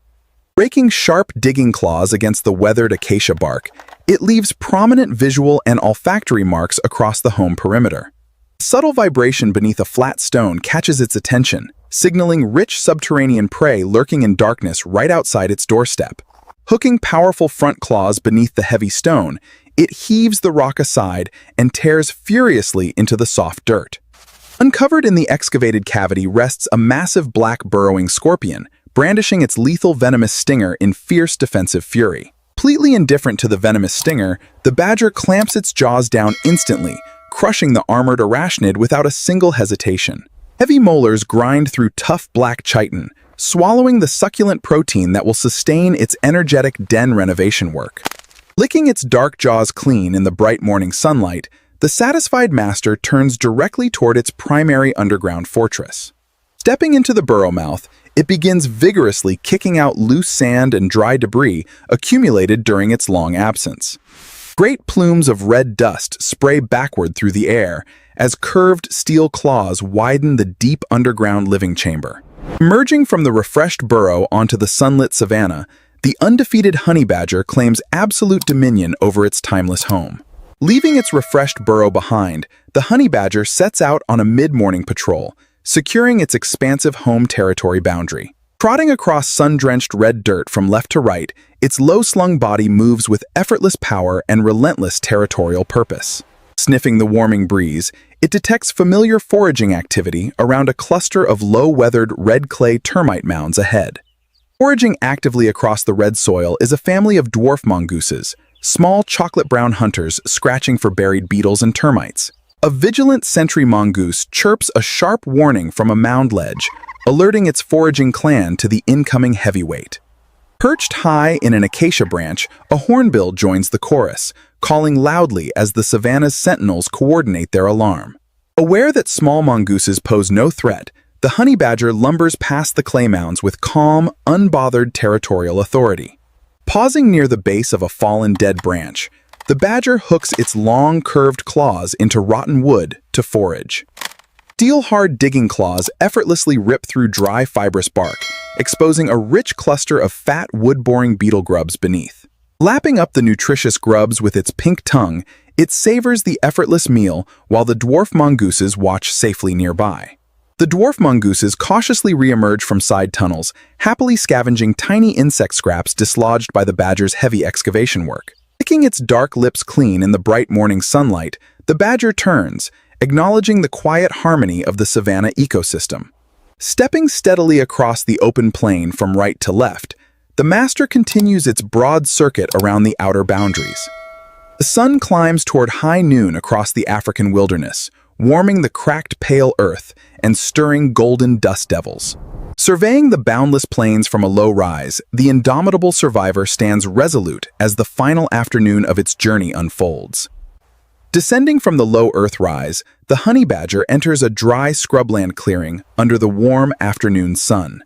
Breaking sharp digging claws against the weathered acacia bark, it leaves prominent visual and olfactory marks across the home perimeter. Subtle vibration beneath a flat stone catches its attention, signaling rich subterranean prey lurking in darkness right outside its doorstep. Hooking powerful front claws beneath the heavy stone, it heaves the rock aside and tears furiously into the soft dirt. Uncovered in the excavated cavity rests a massive black burrowing scorpion, brandishing its lethal venomous stinger in fierce defensive fury. Completely indifferent to the venomous stinger, the badger clamps its jaws down instantly, crushing the armored arachnid without a single hesitation. Heavy molars grind through tough black chitin, swallowing the succulent protein that will sustain its energetic den renovation work. Licking its dark jaws clean in the bright morning sunlight, the satisfied master turns directly toward its primary underground fortress. Stepping into the burrow mouth, it begins vigorously kicking out loose sand and dry debris accumulated during its long absence. Great plumes of red dust spray backward through the air as curved steel claws widen the deep underground living chamber. Emerging from the refreshed burrow onto the sunlit savanna, the undefeated honey badger claims absolute dominion over its timeless home. Leaving its refreshed burrow behind, the honey badger sets out on a mid-morning patrol, securing its expansive home territory boundary. Trotting across sun-drenched red dirt from left to right, its low-slung body moves with effortless power and relentless territorial purpose. Sniffing the warming breeze, it detects familiar foraging activity around a cluster of low-weathered red clay termite mounds ahead. Foraging actively across the red soil is a family of dwarf mongooses, small chocolate-brown hunters scratching for buried beetles and termites. A vigilant sentry mongoose chirps a sharp warning from a mound ledge, alerting its foraging clan to the incoming heavyweight. Perched high in an acacia branch, a hornbill joins the chorus, calling loudly as the savanna's sentinels coordinate their alarm. Aware that small mongooses pose no threat, the honey badger lumbers past the clay mounds with calm, unbothered territorial authority. Pausing near the base of a fallen dead branch, the badger hooks its long, curved claws into rotten wood to forage. Steel-hard digging claws effortlessly rip through dry, fibrous bark, exposing a rich cluster of fat, wood-boring beetle grubs beneath. Lapping up the nutritious grubs with its pink tongue, it savors the effortless meal while the dwarf mongooses watch safely nearby. The dwarf mongooses cautiously re-emerge from side tunnels, happily scavenging tiny insect scraps dislodged by the badger's heavy excavation work. Licking its dark lips clean in the bright morning sunlight, the badger turns, acknowledging the quiet harmony of the savanna ecosystem. Stepping steadily across the open plain from right to left, the master continues its broad circuit around the outer boundaries. The sun climbs toward high noon across the African wilderness, warming the cracked pale earth and stirring golden dust devils. Surveying the boundless plains from a low rise, the indomitable survivor stands resolute as the final afternoon of its journey unfolds. Descending from the low earth rise, the honey badger enters a dry scrubland clearing under the warm afternoon sun.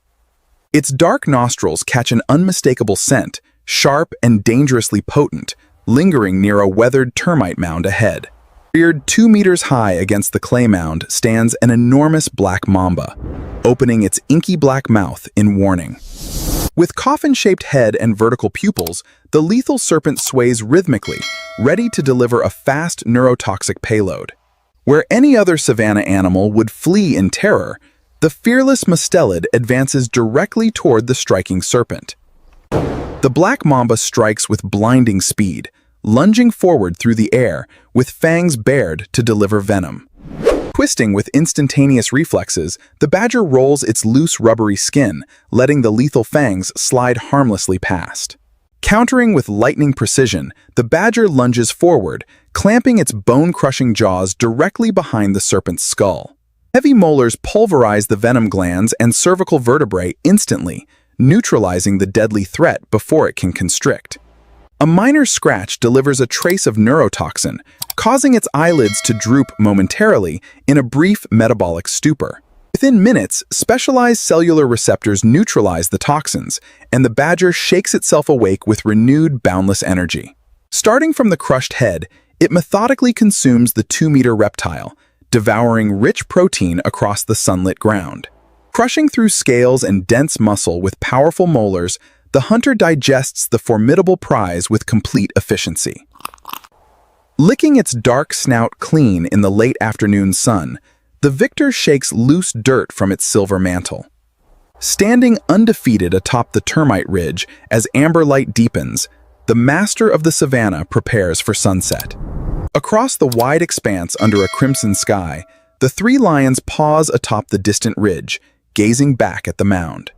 Its dark nostrils catch an unmistakable scent, sharp and dangerously potent, lingering near a weathered termite mound ahead. Reared 2 meters high against the clay mound stands an enormous black mamba, opening its inky black mouth in warning. With coffin-shaped head and vertical pupils, the lethal serpent sways rhythmically, ready to deliver a fast neurotoxic payload. Where any other savanna animal would flee in terror, the fearless mustelid advances directly toward the striking serpent. The black mamba strikes with blinding speed, lunging forward through the air with fangs bared to deliver venom. Twisting with instantaneous reflexes, the badger rolls its loose rubbery skin, letting the lethal fangs slide harmlessly past. Countering with lightning precision, the badger lunges forward, clamping its bone-crushing jaws directly behind the serpent's skull. Heavy molars pulverize the venom glands and cervical vertebrae instantly, neutralizing the deadly threat before it can constrict. A minor scratch delivers a trace of neurotoxin, causing its eyelids to droop momentarily in a brief metabolic stupor. Within minutes, specialized cellular receptors neutralize the toxins, and the badger shakes itself awake with renewed, boundless energy. Starting from the crushed head, it methodically consumes the 2-meter reptile, devouring rich protein across the sunlit ground. Crushing through scales and dense muscle with powerful molars, the hunter digests the formidable prize with complete efficiency. Licking its dark snout clean in the late afternoon sun, the victor shakes loose dirt from its silver mantle. Standing undefeated atop the termite ridge as amber light deepens, the master of the savanna prepares for sunset. Across the wide expanse under a crimson sky, the 3 lions pause atop the distant ridge, gazing back at the mound.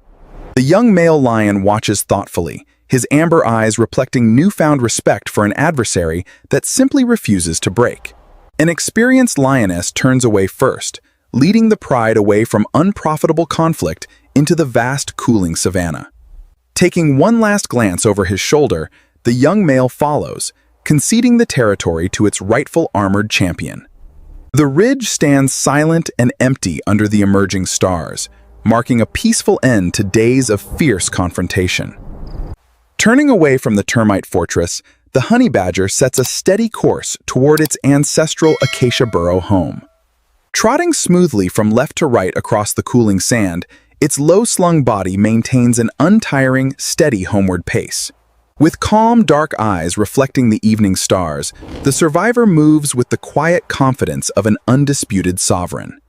The young male lion watches thoughtfully, his amber eyes reflecting newfound respect for an adversary that simply refuses to break. An experienced lioness turns away first, leading the pride away from unprofitable conflict into the vast, cooling savanna. Taking one last glance over his shoulder, the young male follows, conceding the territory to its rightful armored champion. The ridge stands silent and empty under the emerging stars, marking a peaceful end to days of fierce confrontation. Turning away from the termite fortress, the honey badger sets a steady course toward its ancestral acacia burrow home. Trotting smoothly from left to right across the cooling sand, its low-slung body maintains an untiring, steady homeward pace. With calm, dark eyes reflecting the evening stars, the survivor moves with the quiet confidence of an undisputed sovereign.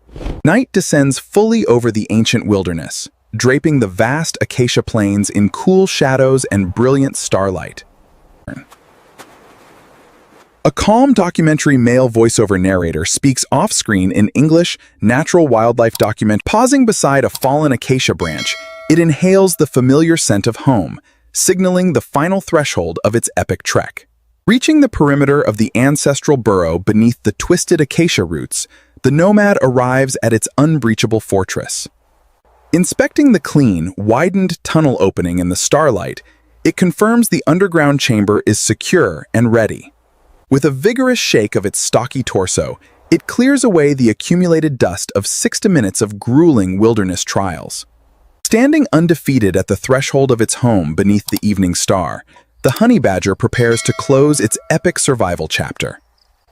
Night descends fully over the ancient wilderness, draping the vast acacia plains in cool shadows and brilliant starlight. A calm documentary male voiceover narrator speaks off-screen in English natural wildlife document. Pausing beside a fallen acacia branch, it inhales the familiar scent of home, signaling the final threshold of its epic trek. Reaching the perimeter of the ancestral burrow beneath the twisted acacia roots, the nomad arrives at its unbreachable fortress. Inspecting the clean, widened tunnel opening in the starlight, it confirms the underground chamber is secure and ready. With a vigorous shake of its stocky torso, it clears away the accumulated dust of 60 minutes of grueling wilderness trials. Standing undefeated at the threshold of its home beneath the evening star, the honey badger prepares to close its epic survival chapter.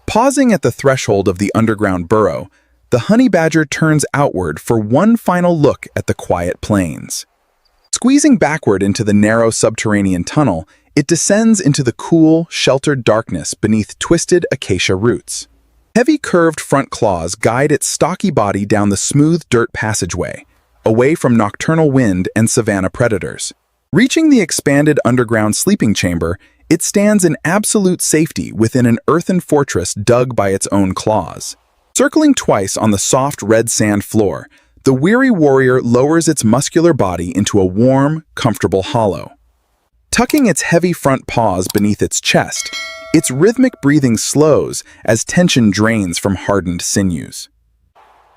Pausing at the threshold of the underground burrow, the honey badger turns outward for one final look at the quiet plains. Squeezing backward into the narrow subterranean tunnel, it descends into the cool, sheltered darkness beneath twisted acacia roots. Heavy curved front claws guide its stocky body down the smooth dirt passageway, away from nocturnal wind and savanna predators. Reaching the expanded underground sleeping chamber, it stands in absolute safety within an earthen fortress dug by its own claws. Circling twice on the soft red sand floor, the weary warrior lowers its muscular body into a warm, comfortable hollow. Tucking its heavy front paws beneath its chest, Its rhythmic breathing slows as tension drains from hardened sinews.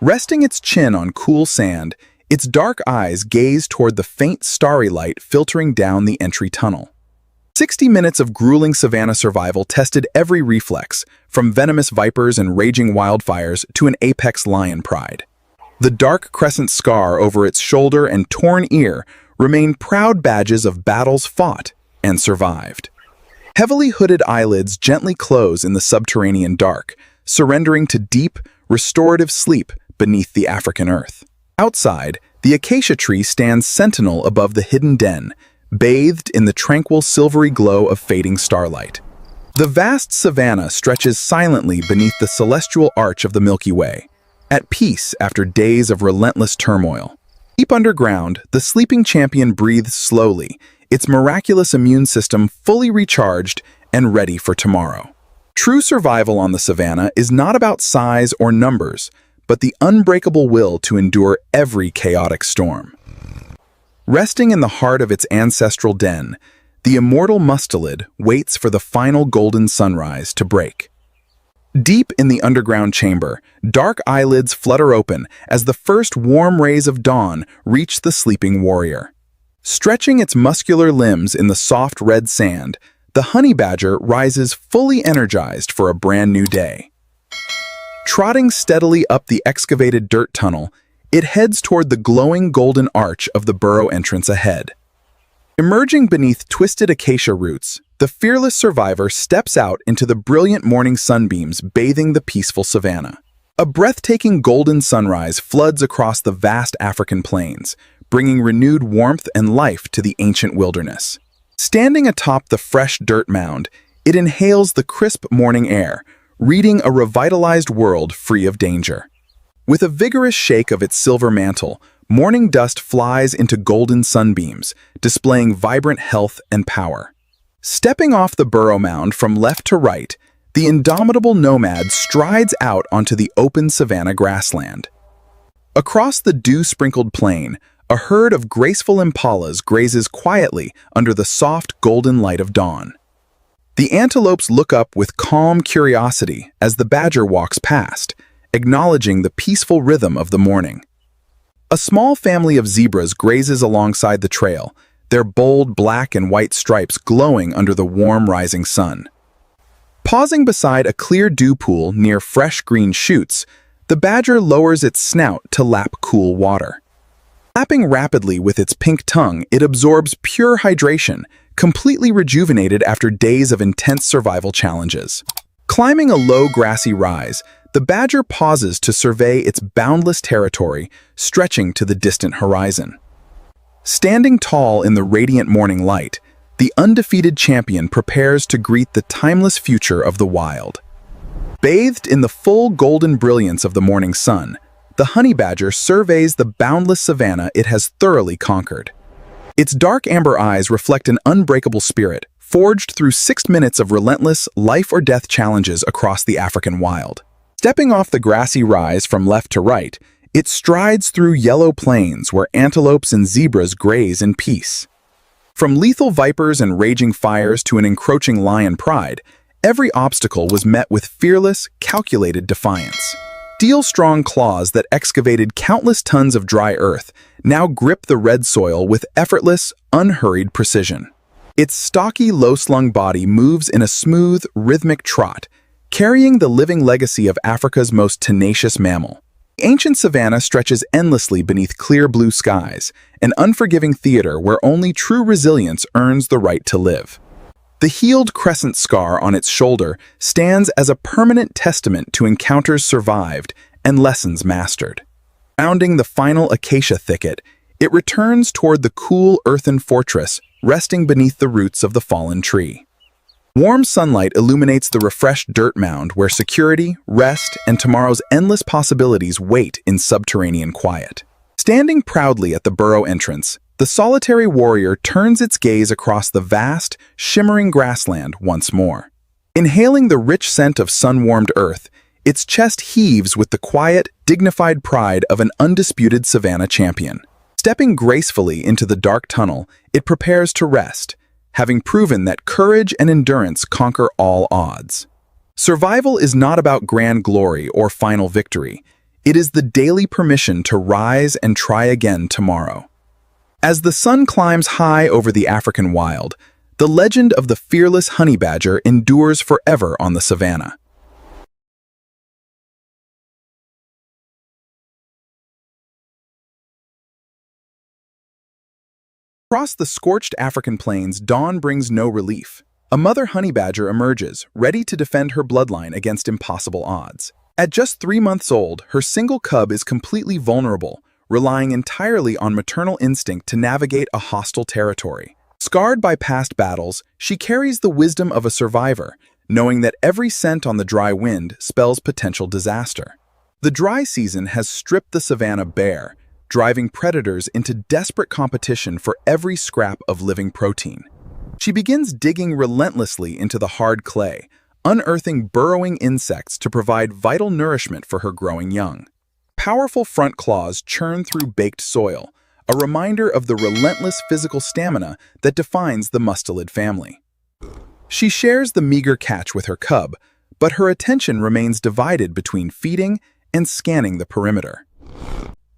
Resting its chin on cool sand, its dark eyes gaze toward the faint starry light filtering down the entry tunnel. 60 minutes of grueling savanna survival tested every reflex, from venomous vipers and raging wildfires to an apex lion pride. The dark crescent scar over its shoulder and torn ear remain proud badges of battles fought and survived. Heavily hooded eyelids gently close in the subterranean dark, surrendering to deep, restorative sleep beneath the African earth. Outside, the acacia tree stands sentinel above the hidden den, bathed in the tranquil silvery glow of fading starlight. The vast savanna stretches silently beneath the celestial arch of the Milky Way, at peace after days of relentless turmoil. Deep underground, the sleeping champion breathes slowly, its miraculous immune system fully recharged and ready for tomorrow. True survival on the savanna is not about size or numbers, but the unbreakable will to endure every chaotic storm. Resting in the heart of its ancestral den, the immortal mustelid waits for the final golden sunrise to break. Deep in the underground chamber, dark eyelids flutter open as the first warm rays of dawn reach the sleeping warrior. Stretching its muscular limbs in the soft red sand, the honey badger rises fully energized for a brand new day. Trotting steadily up the excavated dirt tunnel, it heads toward the glowing golden arch of the burrow entrance ahead. Emerging beneath twisted acacia roots, the fearless survivor steps out into the brilliant morning sunbeams bathing the peaceful savanna. A breathtaking golden sunrise floods across the vast African plains, bringing renewed warmth and life to the ancient wilderness. Standing atop the fresh dirt mound, it inhales the crisp morning air, reading a revitalized world free of danger. With a vigorous shake of its silver mantle, morning dust flies into golden sunbeams, displaying vibrant health and power. Stepping off the burrow mound from left to right, the indomitable nomad strides out onto the open savanna grassland. Across the dew-sprinkled plain, a herd of graceful impalas grazes quietly under the soft golden light of dawn. The antelopes look up with calm curiosity as the badger walks past, acknowledging the peaceful rhythm of the morning. A small family of zebras grazes alongside the trail, their bold black and white stripes glowing under the warm rising sun. Pausing beside a clear dew pool near fresh green shoots, the badger lowers its snout to lap cool water. Lapping rapidly with its pink tongue, it absorbs pure hydration, completely rejuvenated after days of intense survival challenges. Climbing a low grassy rise, the badger pauses to survey its boundless territory, stretching to the distant horizon. Standing tall in the radiant morning light, the undefeated champion prepares to greet the timeless future of the wild. Bathed in the full golden brilliance of the morning sun, the honey badger surveys the boundless savanna it has thoroughly conquered. Its dark amber eyes reflect an unbreakable spirit, forged through 6 minutes of relentless life-or-death challenges across the African wild. Stepping off the grassy rise from left to right, it strides through yellow plains where antelopes and zebras graze in peace. From lethal vipers and raging fires to an encroaching lion pride, every obstacle was met with fearless, calculated defiance. Steel-strong claws that excavated countless tons of dry earth now grip the red soil with effortless, unhurried precision. Its stocky, low-slung body moves in a smooth, rhythmic trot, carrying the living legacy of Africa's most tenacious mammal. The ancient savanna stretches endlessly beneath clear blue skies, an unforgiving theater where only true resilience earns the right to live. The healed crescent scar on its shoulder stands as a permanent testament to encounters survived and lessons mastered. Rounding the final acacia thicket, it returns toward the cool earthen fortress resting beneath the roots of the fallen tree. Warm sunlight illuminates the refreshed dirt mound where security, rest, and tomorrow's endless possibilities wait in subterranean quiet. Standing proudly at the burrow entrance, the solitary warrior turns its gaze across the vast, shimmering grassland once more. Inhaling the rich scent of sun-warmed earth, its chest heaves with the quiet, dignified pride of an undisputed savanna champion. Stepping gracefully into the dark tunnel, it prepares to rest, having proven that courage and endurance conquer all odds. Survival is not about grand glory or final victory. It is the daily permission to rise and try again tomorrow. As the sun climbs high over the African wild, the legend of the fearless honey badger endures forever on the savanna. Across the scorched African plains, dawn brings no relief. A mother honey badger emerges, ready to defend her bloodline against impossible odds. At just 3 months old, her single cub is completely vulnerable, relying entirely on maternal instinct to navigate a hostile territory. Scarred by past battles, she carries the wisdom of a survivor, knowing that every scent on the dry wind spells potential disaster. The dry season has stripped the savanna bare, driving predators into desperate competition for every scrap of living protein. She begins digging relentlessly into the hard clay, unearthing burrowing insects to provide vital nourishment for her growing young. Powerful front claws churn through baked soil, a reminder of the relentless physical stamina that defines the mustelid family. She shares the meager catch with her cub, but her attention remains divided between feeding and scanning the perimeter.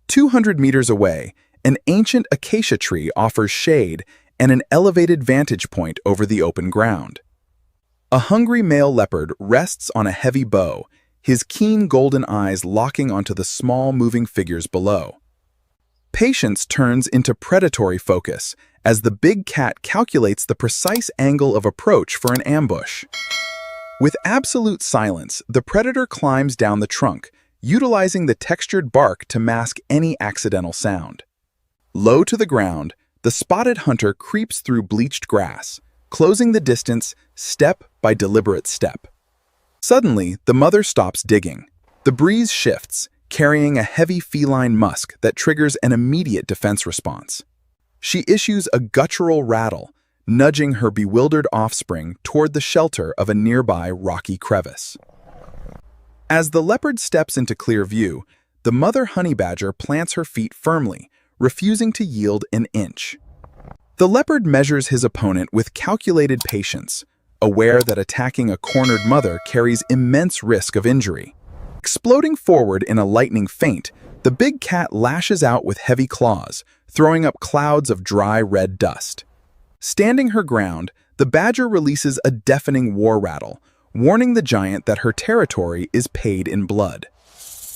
200 meters away, an ancient acacia tree offers shade and an elevated vantage point over the open ground. A hungry male leopard rests on a heavy bough, his keen golden eyes locking onto the small moving figures below. Patience turns into predatory focus as the big cat calculates the precise angle of approach for an ambush. With absolute silence, the predator climbs down the trunk, utilizing the textured bark to mask any accidental sound. Low to the ground, the spotted hunter creeps through bleached grass, closing the distance step by deliberate step. Suddenly, the mother stops digging. The breeze shifts, carrying a heavy feline musk that triggers an immediate defense response. She issues a guttural rattle, nudging her bewildered offspring toward the shelter of a nearby rocky crevice. As the leopard steps into clear view, the mother honey badger plants her feet firmly, refusing to yield an inch. The leopard measures his opponent with calculated patience, aware that attacking a cornered mother carries immense risk of injury. Exploding forward in a lightning feint, the big cat lashes out with heavy claws, throwing up clouds of dry red dust. Standing her ground, the badger releases a deafening war rattle, warning the giant that her territory is paid in blood.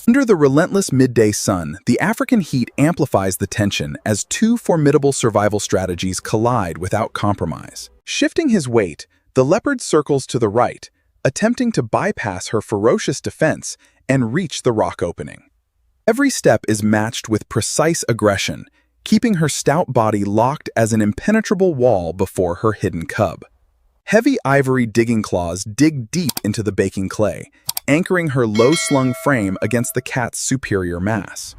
Under the relentless midday sun, the African heat amplifies the tension as two formidable survival strategies collide without compromise. Shifting his weight, the leopard circles to the right, attempting to bypass her ferocious defense and reach the rock opening. Every step is matched with precise aggression, keeping her stout body locked as an impenetrable wall before her hidden cub. Heavy ivory digging claws dig deep into the baking clay, anchoring her low-slung frame against the cat's superior mass.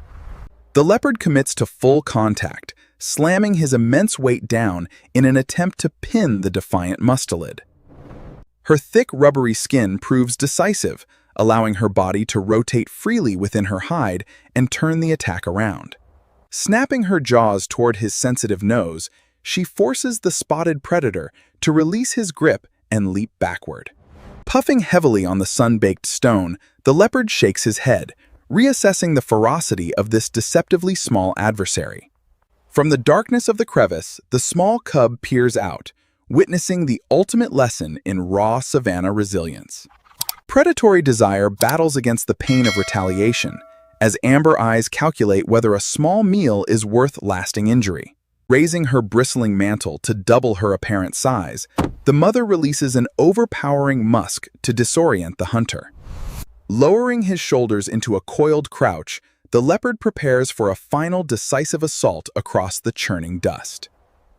The leopard commits to full contact, slamming his immense weight down in an attempt to pin the defiant mustelid. Her thick, rubbery skin proves decisive, allowing her body to rotate freely within her hide and turn the attack around. Snapping her jaws toward his sensitive nose, she forces the spotted predator to release his grip and leap backward. Puffing heavily on the sun-baked stone, the leopard shakes his head, reassessing the ferocity of this deceptively small adversary. From the darkness of the crevice, the small cub peers out, witnessing the ultimate lesson in raw savanna resilience. Predatory desire battles against the pain of retaliation, as amber eyes calculate whether a small meal is worth lasting injury. Raising her bristling mantle to double her apparent size, the mother releases an overpowering musk to disorient the hunter. Lowering his shoulders into a coiled crouch, the leopard prepares for a final decisive assault across the churning dust.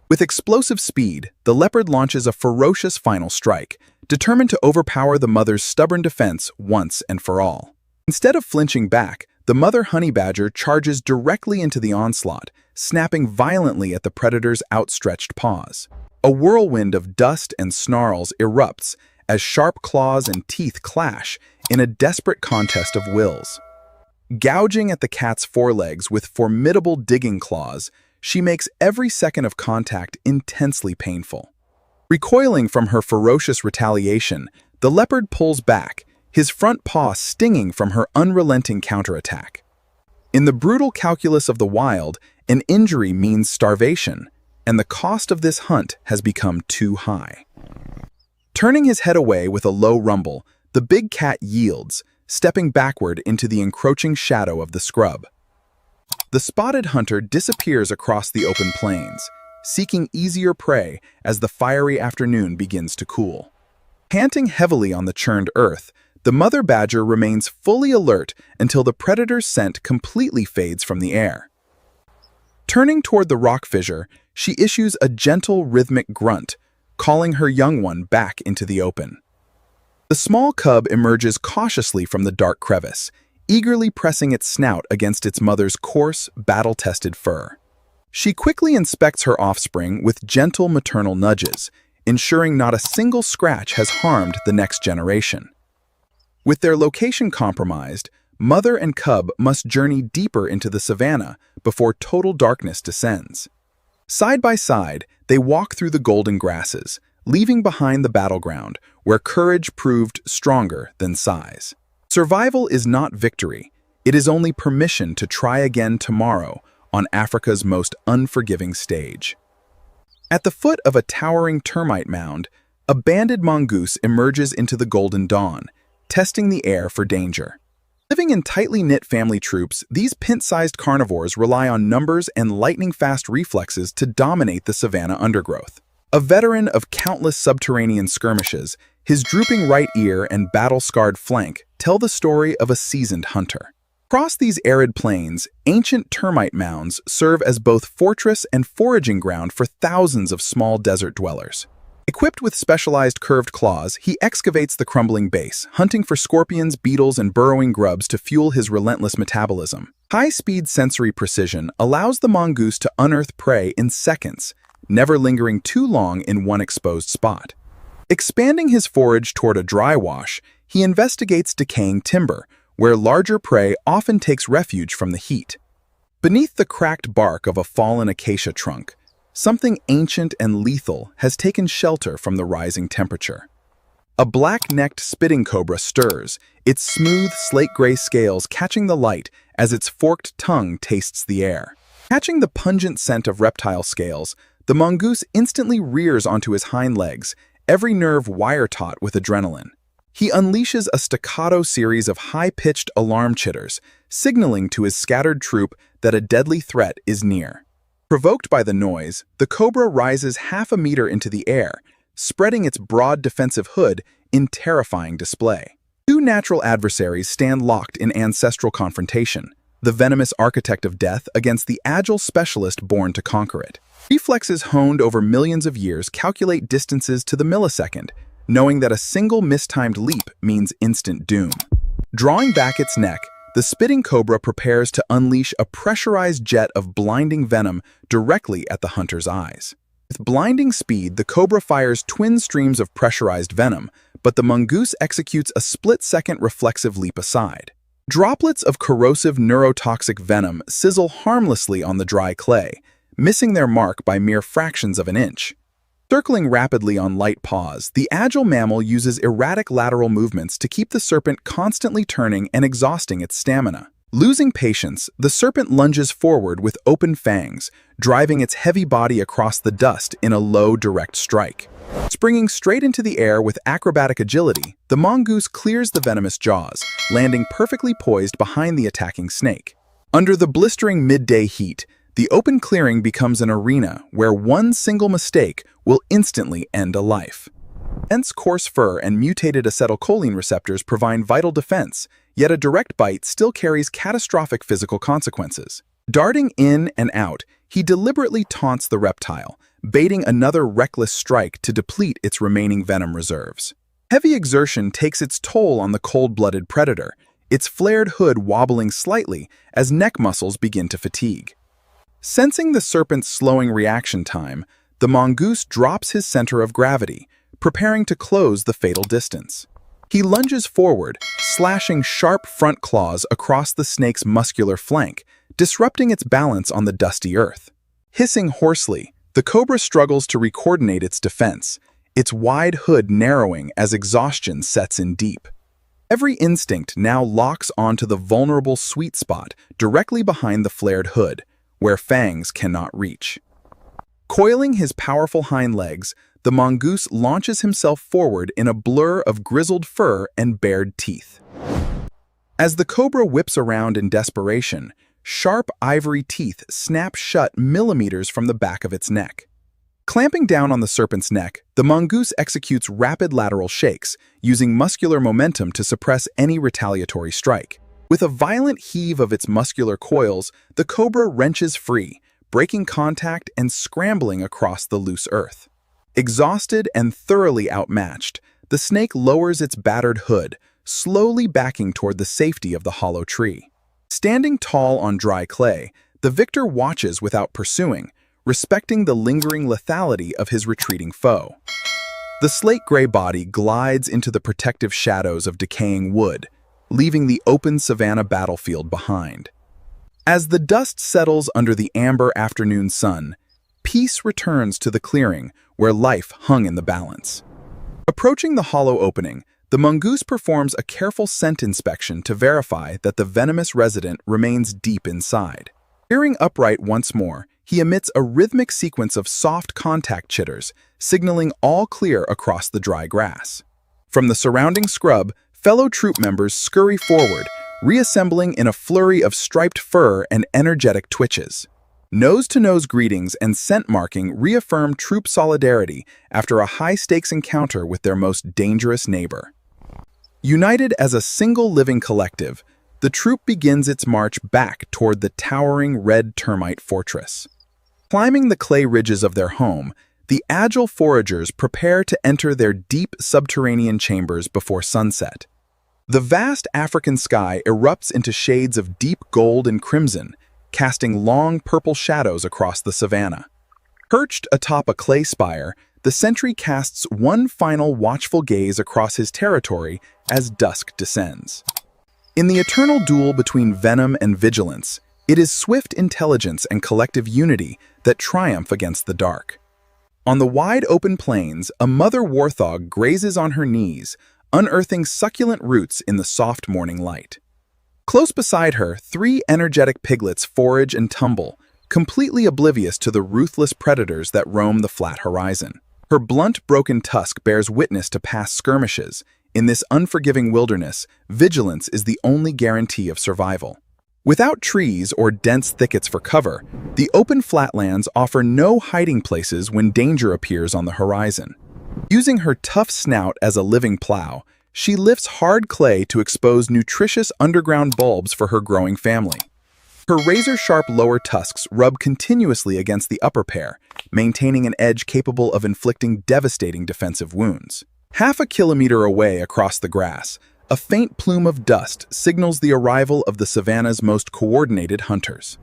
With explosive speed, the leopard launches a ferocious final strike, determined to overpower the mother's stubborn defense once and for all. Instead of flinching back, the mother honey badger charges directly into the onslaught, snapping violently at the predator's outstretched paws. A whirlwind of dust and snarls erupts as sharp claws and teeth clash in a desperate contest of wills. Gouging at the cat's forelegs with formidable digging claws, she makes every second of contact intensely painful. Recoiling from her ferocious retaliation, the leopard pulls back, his front paw stinging from her unrelenting counterattack. In the brutal calculus of the wild, an injury means starvation, and the cost of this hunt has become too high. Turning his head away with a low rumble, the big cat yields, stepping backward into the encroaching shadow of the scrub. The spotted hunter disappears across the open plains, seeking easier prey as the fiery afternoon begins to cool. Panting heavily on the churned earth, the mother badger remains fully alert until the predator's scent completely fades from the air. Turning toward the rock fissure, she issues a gentle rhythmic grunt, calling her young one back into the open. The small cub emerges cautiously from the dark crevice, eagerly pressing its snout against its mother's coarse, battle-tested fur. She quickly inspects her offspring with gentle maternal nudges, ensuring not a single scratch has harmed the next generation. With their location compromised, mother and cub must journey deeper into the savanna before total darkness descends. Side by side, they walk through the golden grasses, leaving behind the battleground where courage proved stronger than size. Survival is not victory, it is only permission to try again tomorrow on Africa's most unforgiving stage. At the foot of a towering termite mound, a banded mongoose emerges into the golden dawn, testing the air for danger. Living in tightly knit family troops, these pint-sized carnivores rely on numbers and lightning-fast reflexes to dominate the savanna undergrowth. A veteran of countless subterranean skirmishes, his drooping right ear and battle-scarred flank tell the story of a seasoned hunter. Across these arid plains, ancient termite mounds serve as both fortress and foraging ground for thousands of small desert dwellers. Equipped with specialized curved claws, he excavates the crumbling base, hunting for scorpions, beetles, and burrowing grubs to fuel his relentless metabolism. High-speed sensory precision allows the mongoose to unearth prey in seconds, never lingering too long in one exposed spot. Expanding his forage toward a dry wash, he investigates decaying timber, where larger prey often takes refuge from the heat. Beneath the cracked bark of a fallen acacia trunk, something ancient and lethal has taken shelter from the rising temperature. A black-necked spitting cobra stirs, its smooth, slate-gray scales catching the light as its forked tongue tastes the air. Catching the pungent scent of reptile scales, the mongoose instantly rears onto his hind legs, every nerve wire-taut with adrenaline. He unleashes a staccato series of high-pitched alarm chitters, signaling to his scattered troop that a deadly threat is near. Provoked by the noise, the cobra rises half a meter into the air, spreading its broad defensive hood in terrifying display. Two natural adversaries stand locked in ancestral confrontation, the venomous architect of death against the agile specialist born to conquer it. Reflexes honed over millions of years calculate distances to the millisecond, knowing that a single mistimed leap means instant doom. Drawing back its neck, the spitting cobra prepares to unleash a pressurized jet of blinding venom directly at the hunter's eyes. With blinding speed, the cobra fires twin streams of pressurized venom, but the mongoose executes a split-second reflexive leap aside. Droplets of corrosive neurotoxic venom sizzle harmlessly on the dry clay, missing their mark by mere fractions of an inch. Circling rapidly on light paws, the agile mammal uses erratic lateral movements to keep the serpent constantly turning and exhausting its stamina. Losing patience, the serpent lunges forward with open fangs, driving its heavy body across the dust in a low, direct strike. Springing straight into the air with acrobatic agility, the mongoose clears the venomous jaws, landing perfectly poised behind the attacking snake. Under the blistering midday heat, the open clearing becomes an arena where one single mistake will instantly end a life. Dense, coarse fur and mutated acetylcholine receptors provide vital defense, yet a direct bite still carries catastrophic physical consequences. Darting in and out, he deliberately taunts the reptile, baiting another reckless strike to deplete its remaining venom reserves. Heavy exertion takes its toll on the cold-blooded predator, its flared hood wobbling slightly as neck muscles begin to fatigue. Sensing the serpent's slowing reaction time, the mongoose drops his center of gravity, preparing to close the fatal distance. He lunges forward, slashing sharp front claws across the snake's muscular flank, disrupting its balance on the dusty earth. Hissing hoarsely, the cobra struggles to recoordinate its defense, its wide hood narrowing as exhaustion sets in deep. Every instinct now locks onto the vulnerable sweet spot directly behind the flared hood, where fangs cannot reach. Coiling his powerful hind legs, the mongoose launches himself forward in a blur of grizzled fur and bared teeth. As the cobra whips around in desperation, sharp ivory teeth snap shut millimeters from the back of its neck. Clamping down on the serpent's neck, the mongoose executes rapid lateral shakes, using muscular momentum to suppress any retaliatory strike. With a violent heave of its muscular coils, the cobra wrenches free, breaking contact and scrambling across the loose earth. Exhausted and thoroughly outmatched, the snake lowers its battered hood, slowly backing toward the safety of the hollow tree. Standing tall on dry clay, the victor watches without pursuing, respecting the lingering lethality of his retreating foe. The slate-gray body glides into the protective shadows of decaying wood, leaving the open savanna battlefield behind. As the dust settles under the amber afternoon sun, peace returns to the clearing where life hung in the balance. Approaching the hollow opening, the mongoose performs a careful scent inspection to verify that the venomous resident remains deep inside. Rearing upright once more, he emits a rhythmic sequence of soft contact chitters, signaling all clear across the dry grass. From the surrounding scrub, fellow troop members scurry forward, reassembling in a flurry of striped fur and energetic twitches. Nose-to-nose greetings and scent marking reaffirm troop solidarity after a high-stakes encounter with their most dangerous neighbor. United as a single living collective, the troop begins its march back toward the towering red termite fortress. Climbing the clay ridges of their home, the agile foragers prepare to enter their deep subterranean chambers before sunset. The vast African sky erupts into shades of deep gold and crimson, casting long purple shadows across the savanna. Perched atop a clay spire, the sentry casts one final watchful gaze across his territory as dusk descends. In the eternal duel between venom and vigilance, it is swift intelligence and collective unity that triumph against the dark. On the wide open plains, a mother warthog grazes on her knees, unearthing succulent roots in the soft morning light. Close beside her, 3 energetic piglets forage and tumble, completely oblivious to the ruthless predators that roam the flat horizon. Her blunt, broken tusk bears witness to past skirmishes. In this unforgiving wilderness, vigilance is the only guarantee of survival. Without trees or dense thickets for cover, the open flatlands offer no hiding places when danger appears on the horizon. Using her tough snout as a living plow, she lifts hard clay to expose nutritious underground bulbs for her growing family. Her razor-sharp lower tusks rub continuously against the upper pair, maintaining an edge capable of inflicting devastating defensive wounds. Half a kilometer away across the grass, a faint plume of dust signals the arrival of the savanna's most coordinated hunters.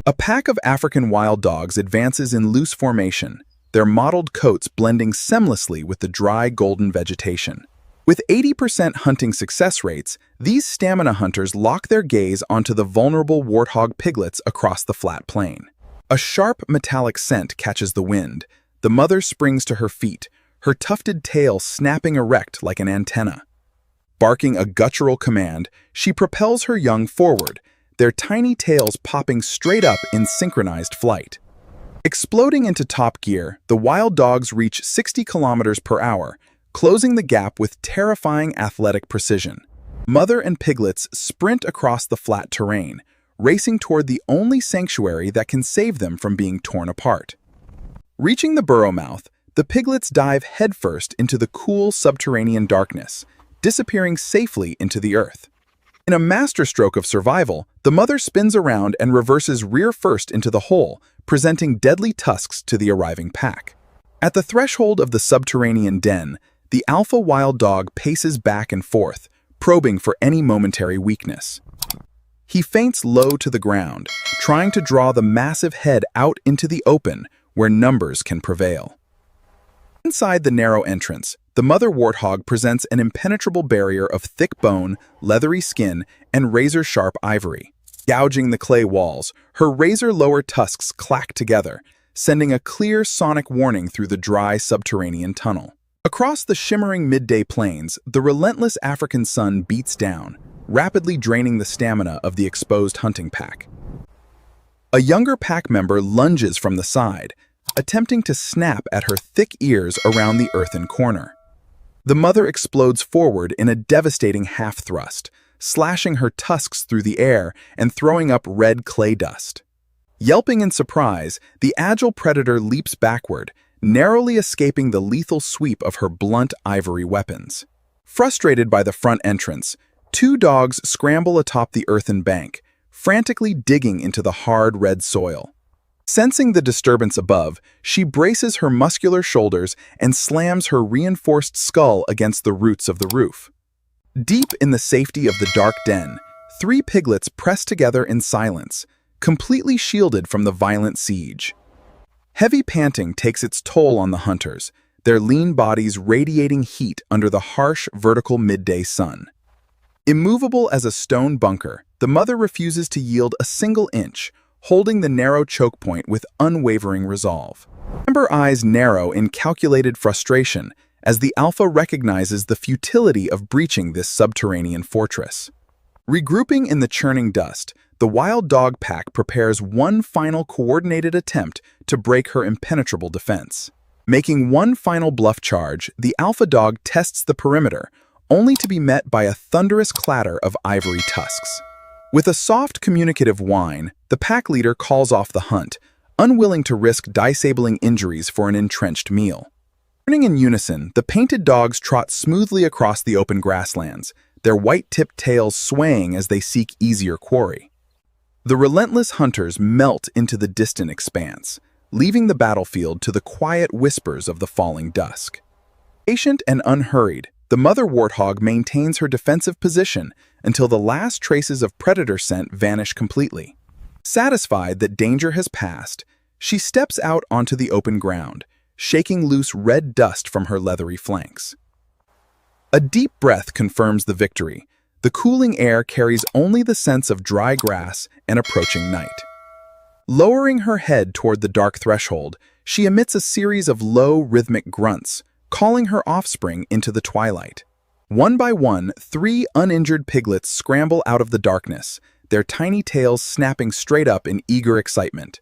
A pack of African wild dogs advances in loose formation, their mottled coats blending seamlessly with the dry golden vegetation. With 80% hunting success rates, these stamina hunters lock their gaze onto the vulnerable warthog piglets across the flat plain. A sharp metallic scent catches the wind. The mother springs to her feet, her tufted tail snapping erect like an antenna. Barking a guttural command, she propels her young forward, their tiny tails popping straight up in synchronized flight. Exploding into top gear, the wild dogs reach 60 kilometers per hour, closing the gap with terrifying athletic precision. Mother and piglets sprint across the flat terrain, racing toward the only sanctuary that can save them from being torn apart. Reaching the burrow mouth, the piglets dive headfirst into the cool subterranean darkness, disappearing safely into the earth. In a masterstroke of survival, the mother spins around and reverses rear first into the hole, presenting deadly tusks to the arriving pack. At the threshold of the subterranean den, the alpha wild dog paces back and forth, probing for any momentary weakness. He feints low to the ground, trying to draw the massive head out into the open where numbers can prevail. Inside the narrow entrance, the mother warthog presents an impenetrable barrier of thick bone, leathery skin, and razor-sharp ivory. Gouging the clay walls, her razor lower tusks clack together, sending a clear sonic warning through the dry subterranean tunnel. Across the shimmering midday plains, the relentless African sun beats down, rapidly draining the stamina of the exposed hunting pack. A younger pack member lunges from the side, attempting to snap at her thick ears around the earthen corner. The mother explodes forward in a devastating half-thrust, slashing her tusks through the air and throwing up red clay dust. Yelping in surprise, the agile predator leaps backward, narrowly escaping the lethal sweep of her blunt ivory weapons. Frustrated by the front entrance, two dogs scramble atop the earthen bank, frantically digging into the hard red soil. Sensing the disturbance above, she braces her muscular shoulders and slams her reinforced skull against the roots of the roof. Deep in the safety of the dark den, three piglets press together in silence, completely shielded from the violent siege. Heavy panting takes its toll on the hunters, their lean bodies radiating heat under the harsh, vertical midday sun. Immovable as a stone bunker, the mother refuses to yield a single inch, holding the narrow choke point with unwavering resolve. Amber eyes narrow in calculated frustration as the alpha recognizes the futility of breaching this subterranean fortress. Regrouping in the churning dust, the wild dog pack prepares one final coordinated attempt to break her impenetrable defense. Making one final bluff charge, the alpha dog tests the perimeter, only to be met by a thunderous clatter of ivory tusks. With a soft, communicative whine, the pack leader calls off the hunt, unwilling to risk disabling injuries for an entrenched meal. Turning in unison, the painted dogs trot smoothly across the open grasslands, their white-tipped tails swaying as they seek easier quarry. The relentless hunters melt into the distant expanse, leaving the battlefield to the quiet whispers of the falling dusk. Patient and unhurried, the mother warthog maintains her defensive position until the last traces of predator scent vanish completely. Satisfied that danger has passed, she steps out onto the open ground, shaking loose red dust from her leathery flanks. A deep breath confirms the victory. The cooling air carries only the sense of dry grass and approaching night. Lowering her head toward the dark threshold, she emits a series of low, rhythmic grunts, calling her offspring into the twilight. One by one, three uninjured piglets scramble out of the darkness, their tiny tails snapping straight up in eager excitement.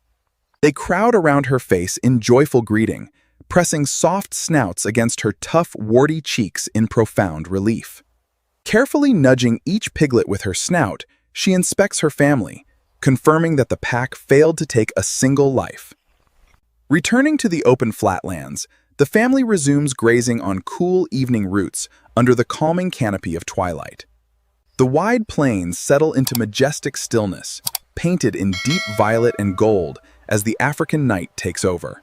They crowd around her face in joyful greeting, pressing soft snouts against her tough, warty cheeks in profound relief. Carefully nudging each piglet with her snout, she inspects her family, confirming that the pack failed to take a single life. Returning to the open flatlands, the family resumes grazing on cool evening roots under the calming canopy of twilight. The wide plains settle into majestic stillness, painted in deep violet and gold as the African night takes over.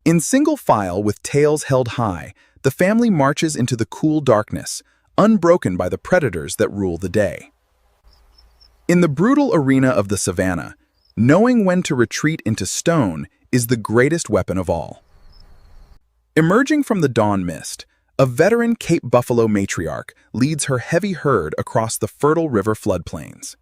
In single file with tails held high, the family marches into the cool darkness, unbroken by the predators that rule the day. In the brutal arena of the savannah, knowing when to retreat into stone is the greatest weapon of all. Emerging from the dawn mist, a veteran Cape Buffalo matriarch leads her heavy herd across the fertile river floodplains.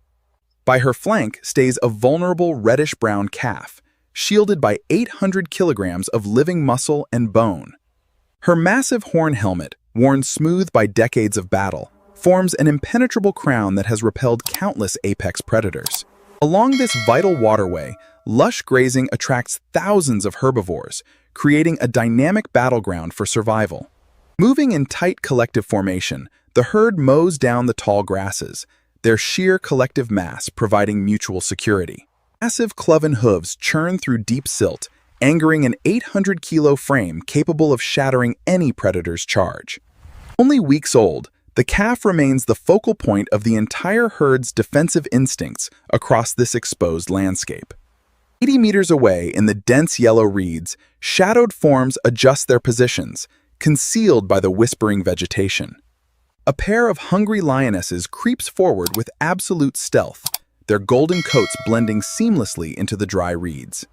By her flank stays a vulnerable reddish-brown calf, shielded by 800 kilograms of living muscle and bone. Her massive horn helmet, worn smooth by decades of battle, forms an impenetrable crown that has repelled countless apex predators. Along this vital waterway, lush grazing attracts thousands of herbivores, creating a dynamic battleground for survival. Moving in tight collective formation, the herd mows down the tall grasses, their sheer collective mass providing mutual security. Massive cloven hooves churn through deep silt, angering an 800-kilo frame capable of shattering any predator's charge. Only weeks old, the calf remains the focal point of the entire herd's defensive instincts across this exposed landscape. 80 meters away in the dense yellow reeds, shadowed forms adjust their positions, concealed by the whispering vegetation. A pair of hungry lionesses creeps forward with absolute stealth, their golden coats blending seamlessly into the dry reeds.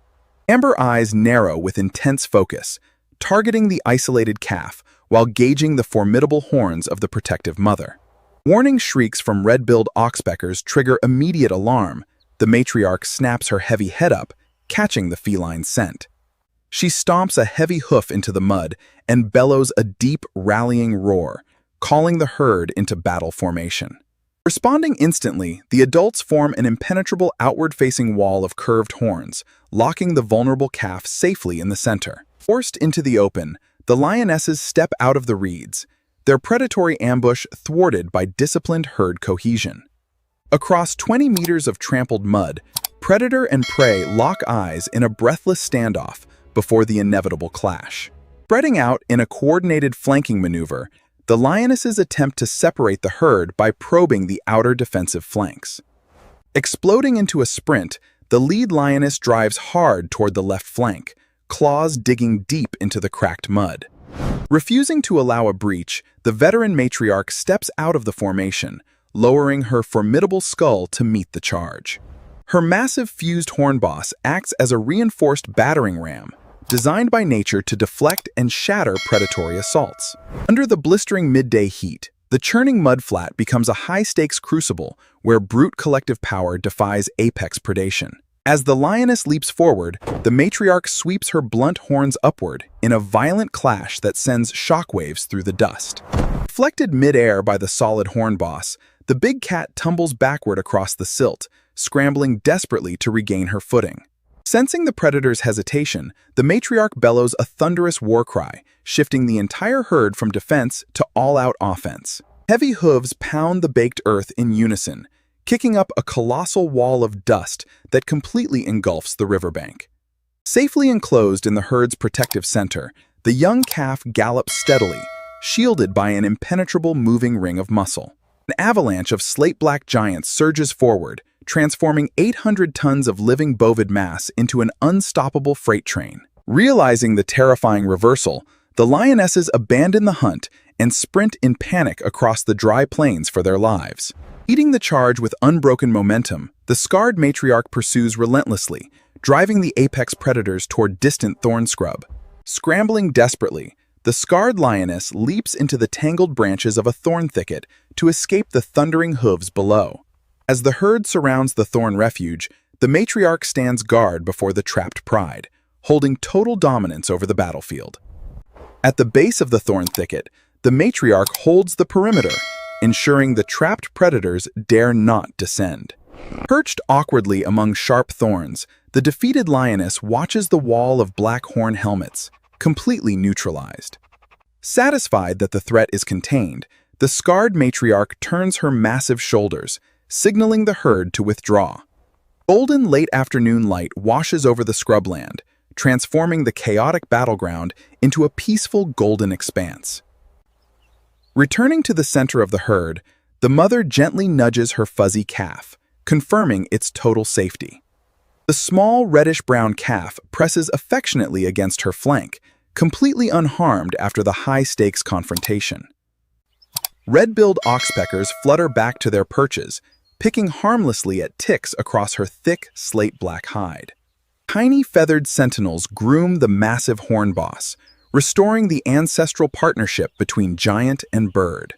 Amber eyes narrow with intense focus, targeting the isolated calf while gauging the formidable horns of the protective mother. Warning shrieks from red-billed oxpeckers trigger immediate alarm. The matriarch snaps her heavy head up, catching the feline scent. She stomps a heavy hoof into the mud and bellows a deep, rallying roar, calling the herd into battle formation. Responding instantly, the adults form an impenetrable outward-facing wall of curved horns, locking the vulnerable calf safely in the center. Forced into the open, the lionesses step out of the reeds, their predatory ambush thwarted by disciplined herd cohesion. Across 20 meters of trampled mud, predator and prey lock eyes in a breathless standoff before the inevitable clash. Spreading out in a coordinated flanking maneuver, the lionesses attempt to separate the herd by probing the outer defensive flanks. Exploding into a sprint, the lead lioness drives hard toward the left flank, claws digging deep into the cracked mud. Refusing to allow a breach, the veteran matriarch steps out of the formation, lowering her formidable skull to meet the charge. Her massive fused horn boss acts as a reinforced battering ram, designed by nature to deflect and shatter predatory assaults. Under the blistering midday heat, the churning mudflat becomes a high-stakes crucible where brute collective power defies apex predation. As the lioness leaps forward, the matriarch sweeps her blunt horns upward in a violent clash that sends shockwaves through the dust. Deflected mid-air by the solid horn boss, the big cat tumbles backward across the silt, scrambling desperately to regain her footing. Sensing the predator's hesitation, the matriarch bellows a thunderous war cry, shifting the entire herd from defense to all-out offense. Heavy hooves pound the baked earth in unison, kicking up a colossal wall of dust that completely engulfs the riverbank. Safely enclosed in the herd's protective center, the young calf gallops steadily, shielded by an impenetrable moving ring of muscle. An avalanche of slate-black giants surges forward, transforming 800 tons of living bovid mass into an unstoppable freight train. Realizing the terrifying reversal, the lionesses abandon the hunt and sprint in panic across the dry plains for their lives. Leading the charge with unbroken momentum, the scarred matriarch pursues relentlessly, driving the apex predators toward distant thorn scrub. Scrambling desperately, the scarred lioness leaps into the tangled branches of a thorn thicket to escape the thundering hooves below. As the herd surrounds the thorn refuge, the matriarch stands guard before the trapped pride, holding total dominance over the battlefield. At the base of the thorn thicket, the matriarch holds the perimeter, ensuring the trapped predators dare not descend. Perched awkwardly among sharp thorns, the defeated lioness watches the wall of black horn helmets, completely neutralized. Satisfied that the threat is contained, the scarred matriarch turns her massive shoulders, signaling the herd to withdraw. Golden late afternoon light washes over the scrubland, transforming the chaotic battleground into a peaceful golden expanse. Returning to the center of the herd, the mother gently nudges her fuzzy calf, confirming its total safety. The small reddish-brown calf presses affectionately against her flank, completely unharmed after the high-stakes confrontation. Red-billed oxpeckers flutter back to their perches, picking harmlessly at ticks across her thick, slate-black hide. Tiny feathered sentinels groom the massive horn boss, restoring the ancestral partnership between giant and bird.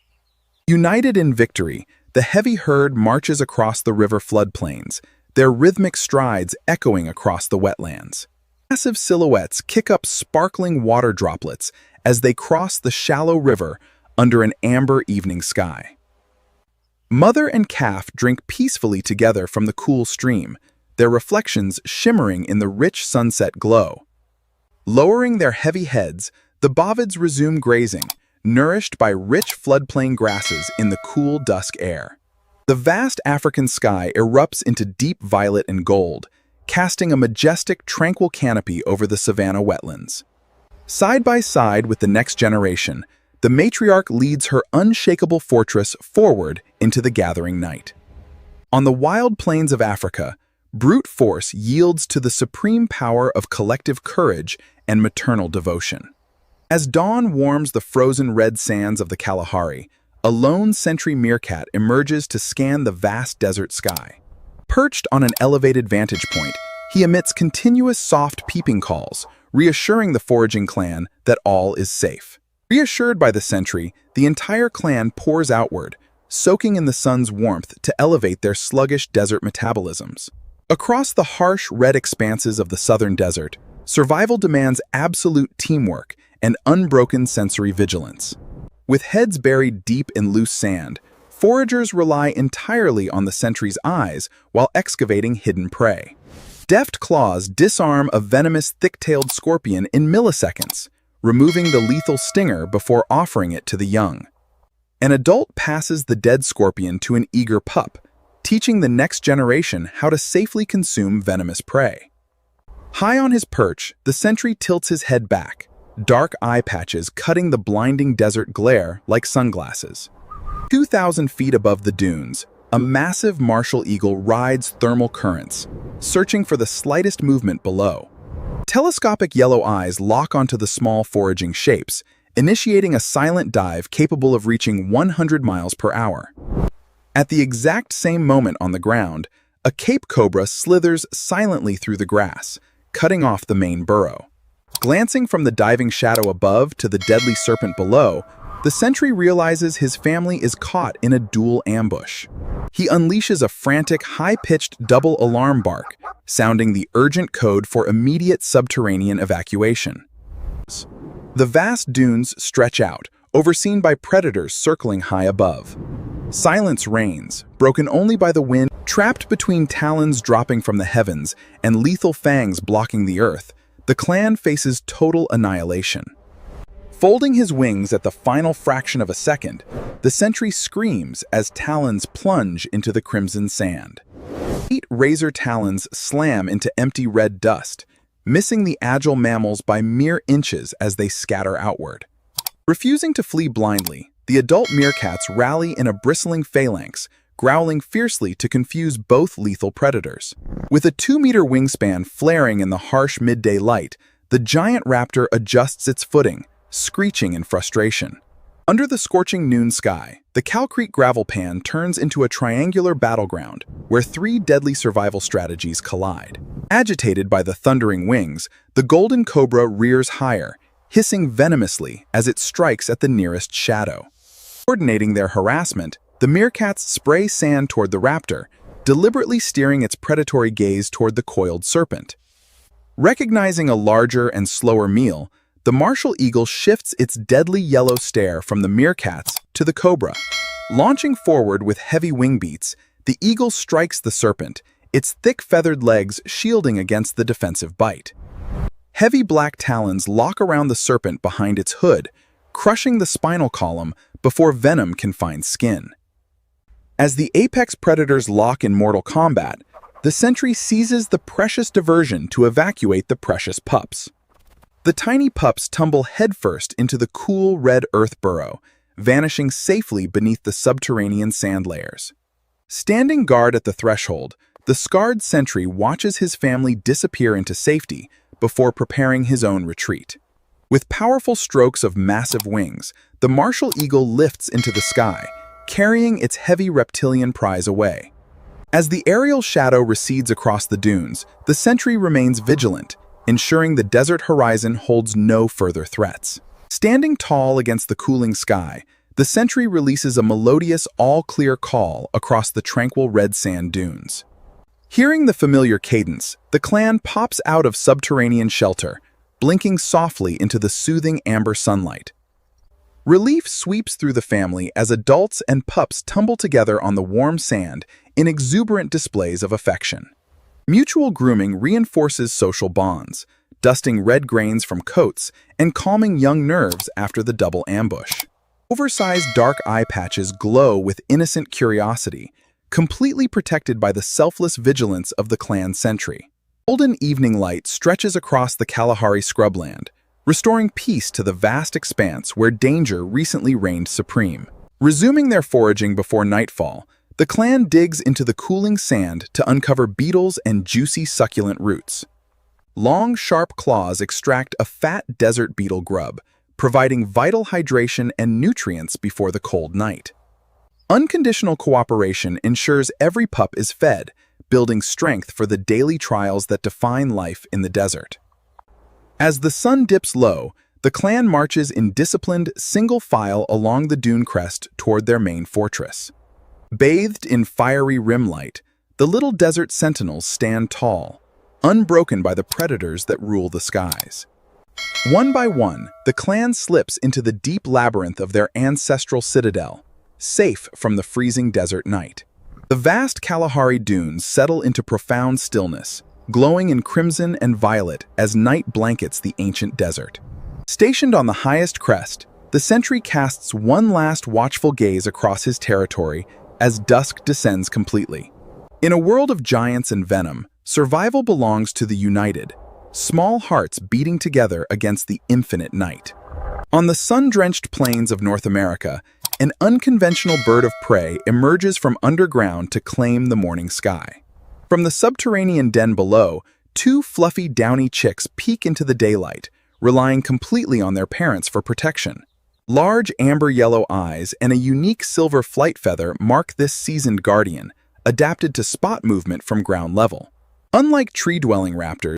United in victory, the heavy herd marches across the river floodplains, their rhythmic strides echoing across the wetlands. Massive silhouettes kick up sparkling water droplets as they cross the shallow river under an amber evening sky. Mother and calf drink peacefully together from the cool stream, their reflections shimmering in the rich sunset glow. Lowering their heavy heads, the bovids resume grazing, nourished by rich floodplain grasses in the cool dusk air. The vast African sky erupts into deep violet and gold, casting a majestic, tranquil canopy over the savanna wetlands. Side by side with the next generation, the matriarch leads her unshakable fortress forward into the gathering night. On the wild plains of Africa, brute force yields to the supreme power of collective courage and maternal devotion. As dawn warms the frozen red sands of the Kalahari, a lone sentry meerkat emerges to scan the vast desert sky. Perched on an elevated vantage point, he emits continuous soft peeping calls, reassuring the foraging clan that all is safe. Reassured by the sentry, the entire clan pours outward, soaking in the sun's warmth to elevate their sluggish desert metabolisms. Across the harsh, red expanses of the southern desert, Survival demands absolute teamwork and unbroken sensory vigilance. With heads buried deep in loose sand, foragers rely entirely on the sentry's eyes while excavating hidden prey. Deft claws disarm a venomous thick-tailed scorpion in milliseconds, removing the lethal stinger before offering it to the young. An adult passes the dead scorpion to an eager pup, teaching the next generation how to safely consume venomous prey. High on his perch, the sentry tilts his head back, dark eye patches cutting the blinding desert glare like sunglasses. 2,000 feet above the dunes, a massive martial eagle rides thermal currents, searching for the slightest movement below. Telescopic yellow eyes lock onto the small foraging shapes, initiating a silent dive capable of reaching 100 miles per hour. At the exact same moment on the ground, a Cape cobra slithers silently through the grass, cutting off the main burrow. Glancing from the diving shadow above to the deadly serpent below, the sentry realizes his family is caught in a dual ambush. He unleashes a frantic, high-pitched double alarm bark, sounding the urgent code for immediate subterranean evacuation. The vast dunes stretch out, overseen by predators circling high above. Silence reigns, broken only by the wind. Trapped between talons dropping from the heavens and lethal fangs blocking the earth, the clan faces total annihilation. Folding his wings at the final fraction of a second, the sentry screams as talons plunge into the crimson sand. 8 razor talons slam into empty red dust, missing the agile mammals by mere inches as they scatter outward. Refusing to flee blindly, the adult meerkats rally in a bristling phalanx, growling fiercely to confuse both lethal predators. With a 2-meter wingspan flaring in the harsh midday light, the giant raptor adjusts its footing, screeching in frustration. Under the scorching noon sky, the Cow Creek gravel pan turns into a triangular battleground where 3 deadly survival strategies collide. Agitated by the thundering wings, the golden cobra rears higher, hissing venomously as it strikes at the nearest shadow. Coordinating their harassment, the meerkats spray sand toward the raptor, deliberately steering its predatory gaze toward the coiled serpent. Recognizing a larger and slower meal, the martial eagle shifts its deadly yellow stare from the meerkats to the cobra. Launching forward with heavy wing beats, the eagle strikes the serpent, its thick feathered legs shielding against the defensive bite. Heavy black talons lock around the serpent behind its hood, crushing the spinal column before venom can find skin. As the apex predators lock in mortal combat, the sentry seizes the precious diversion to evacuate the precious pups. The tiny pups tumble headfirst into the cool red earth burrow, vanishing safely beneath the subterranean sand layers. Standing guard at the threshold, the scarred sentry watches his family disappear into safety before preparing his own retreat. With powerful strokes of massive wings, the martial eagle lifts into the sky, carrying its heavy reptilian prize away. As the aerial shadow recedes across the dunes, the sentry remains vigilant, ensuring the desert horizon holds no further threats. Standing tall against the cooling sky, the sentry releases a melodious all-clear call across the tranquil red sand dunes. Hearing the familiar cadence, the clan pops out of subterranean shelter, blinking softly into the soothing amber sunlight. Relief sweeps through the family as adults and pups tumble together on the warm sand in exuberant displays of affection. Mutual grooming reinforces social bonds, dusting red grains from coats and calming young nerves after the double ambush. Oversized dark eye patches glow with innocent curiosity, completely protected by the selfless vigilance of the clan sentry. Golden evening light stretches across the Kalahari scrubland, restoring peace to the vast expanse where danger recently reigned supreme. Resuming their foraging before nightfall, the clan digs into the cooling sand to uncover beetles and juicy succulent roots. Long, sharp claws extract a fat desert beetle grub, providing vital hydration and nutrients before the cold night. Unconditional cooperation ensures every pup is fed, building strength for the daily trials that define life in the desert. As the sun dips low, the clan marches in disciplined, single file along the dune crest toward their main fortress. Bathed in fiery rim light, the little desert sentinels stand tall, unbroken by the predators that rule the skies. One by one, the clan slips into the deep labyrinth of their ancestral citadel, safe from the freezing desert night. The vast Kalahari dunes settle into profound stillness, glowing in crimson and violet as night blankets the ancient desert. Stationed on the highest crest, the sentry casts one last watchful gaze across his territory as dusk descends completely. In a world of giants and venom, survival belongs to the united, small hearts beating together against the infinite night. On the sun-drenched plains of North America, an unconventional bird of prey emerges from underground to claim the morning sky. From the subterranean den below, two fluffy downy chicks peek into the daylight, relying completely on their parents for protection. Large amber-yellow eyes and a unique silver flight feather mark this seasoned guardian, adapted to spot movement from ground level. Unlike tree-dwelling raptors,